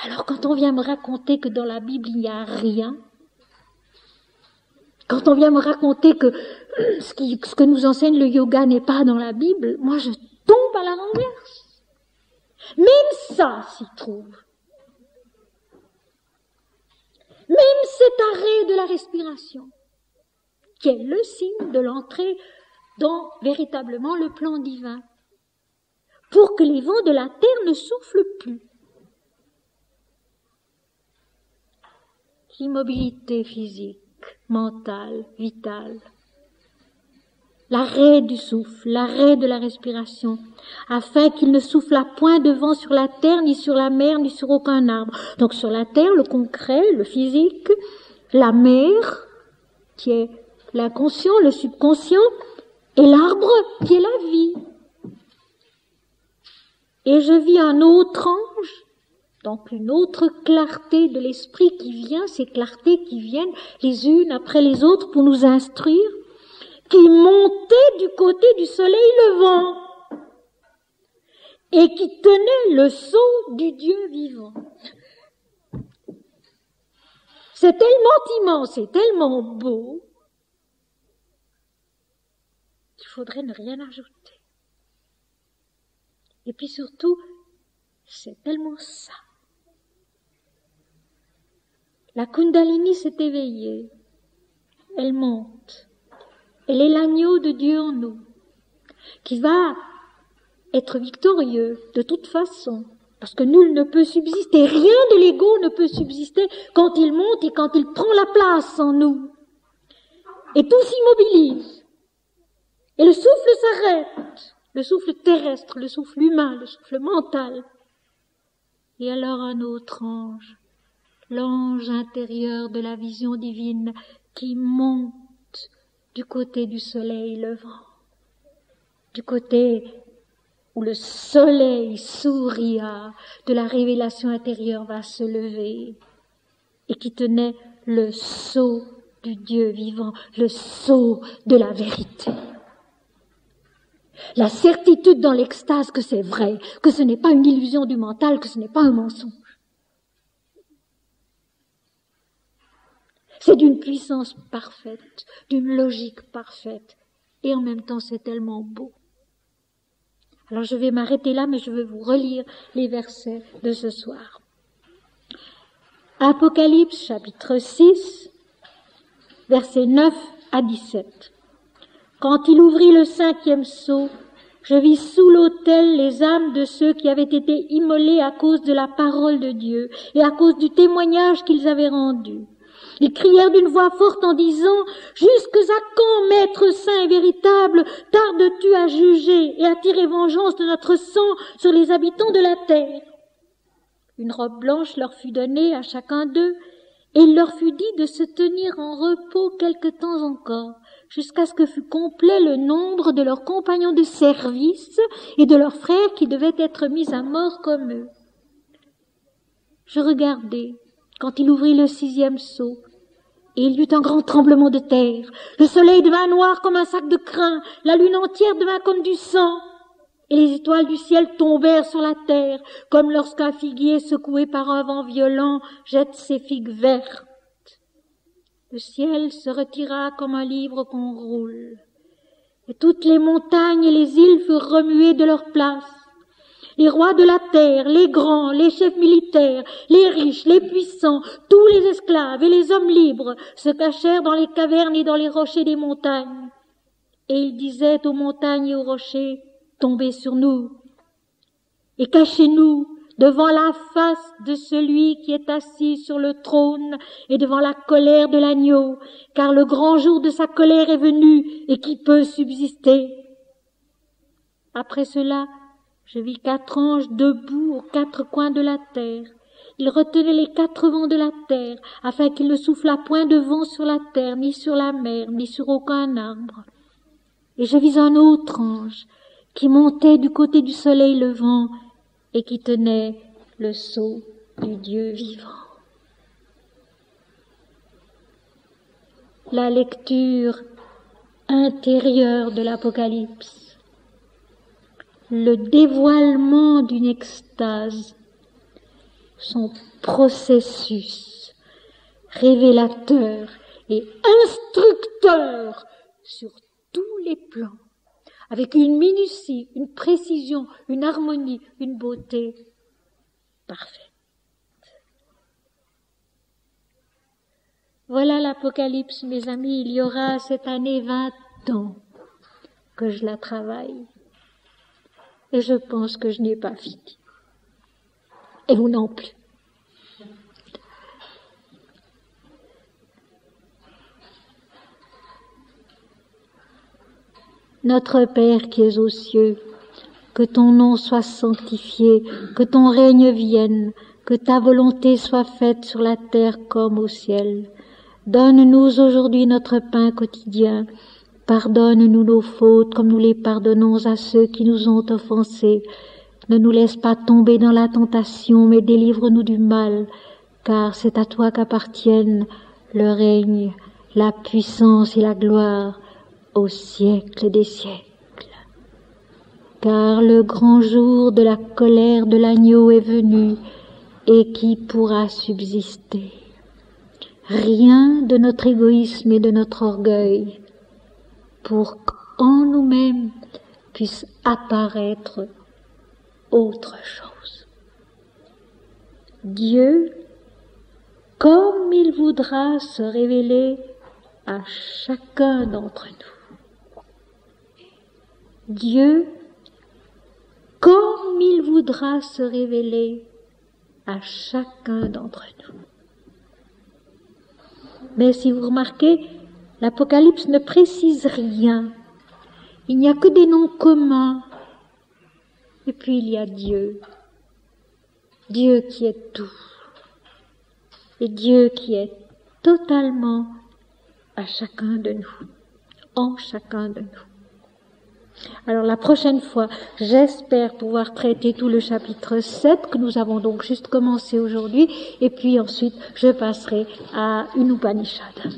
Speaker 1: Alors quand on vient me raconter que dans la Bible il n'y a rien, quand on vient me raconter que ce que nous enseigne le yoga n'est pas dans la Bible, moi je tombe à la renverse. Même ça s'y trouve. Même cet arrêt de la respiration, qui est le signe de l'entrée dans véritablement le plan divin, pour que les vents de la terre ne soufflent plus. L'immobilité physique, mentale, vitale, l'arrêt du souffle, l'arrêt de la respiration, afin qu'il ne souffle à point de vent sur la terre, ni sur la mer, ni sur aucun arbre. Donc sur la terre, le concret, le physique, la mer, qui est l'inconscient, le subconscient, et l'arbre, qui est la vie. Et je vis un autre ange, donc une autre clarté de l'esprit qui vient, ces clartés qui viennent les unes après les autres pour nous instruire, qui montait du côté du soleil levant et qui tenait le sceau du Dieu vivant. C'est tellement immense, c'est tellement beau qu'il faudrait ne rien ajouter. Et puis surtout, c'est tellement ça. La Kundalini s'est éveillée, elle monte. Elle est l'agneau de Dieu en nous, qui va être victorieux de toute façon, parce que nul ne peut subsister, rien de l'ego ne peut subsister quand il monte et quand il prend la place en nous. Et tout s'immobilise. Et le souffle s'arrête, le souffle terrestre, le souffle humain, le souffle mental. Et alors un autre ange, l'ange intérieur de la vision divine, qui monte du côté du soleil levant, du côté où le soleil sourira de la révélation intérieure va se lever, et qui tenait le sceau du Dieu vivant, le sceau de la vérité. La certitude dans l'extase que c'est vrai, que ce n'est pas une illusion du mental, que ce n'est pas un mensonge. C'est d'une puissance parfaite, d'une logique parfaite, et en même temps c'est tellement beau. Alors je vais m'arrêter là, mais je vais vous relire les versets de ce soir. Apocalypse chapitre 6, versets 9 à 17. Quand il ouvrit le 5e sceau, je vis sous l'autel les âmes de ceux qui avaient été immolés à cause de la parole de Dieu et à cause du témoignage qu'ils avaient rendu. Ils crièrent d'une voix forte en disant « Jusque à quand, Maître saint et véritable, tardes-tu à juger et à tirer vengeance de notre sang sur les habitants de la terre ?» Une robe blanche leur fut donnée à chacun d'eux, et il leur fut dit de se tenir en repos quelque temps encore, jusqu'à ce que fût complet le nombre de leurs compagnons de service et de leurs frères qui devaient être mis à mort comme eux. Je regardai quand il ouvrit le 6e sceau, et il y eut un grand tremblement de terre. Le soleil devint noir comme un sac de crin, la lune entière devint comme du sang, et les étoiles du ciel tombèrent sur la terre, comme lorsqu'un figuier secoué par un vent violent jette ses figues vertes. Le ciel se retira comme un livre qu'on roule, et toutes les montagnes et les îles furent remuées de leur place. Les rois de la terre, les grands, les chefs militaires, les riches, les puissants, tous les esclaves et les hommes libres se cachèrent dans les cavernes et dans les rochers des montagnes. Et ils disaient aux montagnes et aux rochers, « Tombez sur nous et cachez-nous devant la face de celui qui est assis sur le trône et devant la colère de l'agneau, car le grand jour de sa colère est venu et qui peut subsister. » Après cela, je vis 4 anges debout aux 4 coins de la terre. Ils retenaient les 4 vents de la terre, afin qu'il ne soufflât point de vent sur la terre, ni sur la mer, ni sur aucun arbre. Et je vis un autre ange, qui montait du côté du soleil levant, et qui tenait le sceau du Dieu vivant. La lecture intérieure de l'Apocalypse. Le dévoilement d'une extase, son processus révélateur et instructeur sur tous les plans, avec une minutie, une précision, une harmonie, une beauté parfaite. Voilà l'Apocalypse, mes amis, il y aura cette année 20 ans que je la travaille. Et je pense que je n'ai pas fini. Et vous non plus. Notre Père qui es aux cieux, que ton nom soit sanctifié, que ton règne vienne, que ta volonté soit faite sur la terre comme au ciel. Donne-nous aujourd'hui notre pain quotidien. Pardonne-nous nos fautes comme nous les pardonnons à ceux qui nous ont offensés. Ne nous laisse pas tomber dans la tentation, mais délivre-nous du mal, car c'est à toi qu'appartiennent le règne, la puissance et la gloire au siècle des siècles. Car le grand jour de la colère de l'agneau est venu, et qui pourra subsister? Rien de notre égoïsme et de notre orgueil, pour qu'en nous-mêmes puisse apparaître autre chose. Dieu, comme il voudra se révéler à chacun d'entre nous. Dieu, comme il voudra se révéler à chacun d'entre nous. Mais si vous remarquez, l'Apocalypse ne précise rien. Il n'y a que des noms communs. Et puis il y a Dieu. Dieu qui est tout. Et Dieu qui est totalement à chacun de nous. En chacun de nous. Alors la prochaine fois, j'espère pouvoir traiter tout le chapitre 7 que nous avons donc juste commencé aujourd'hui, et puis ensuite je passerai à une Upanishad.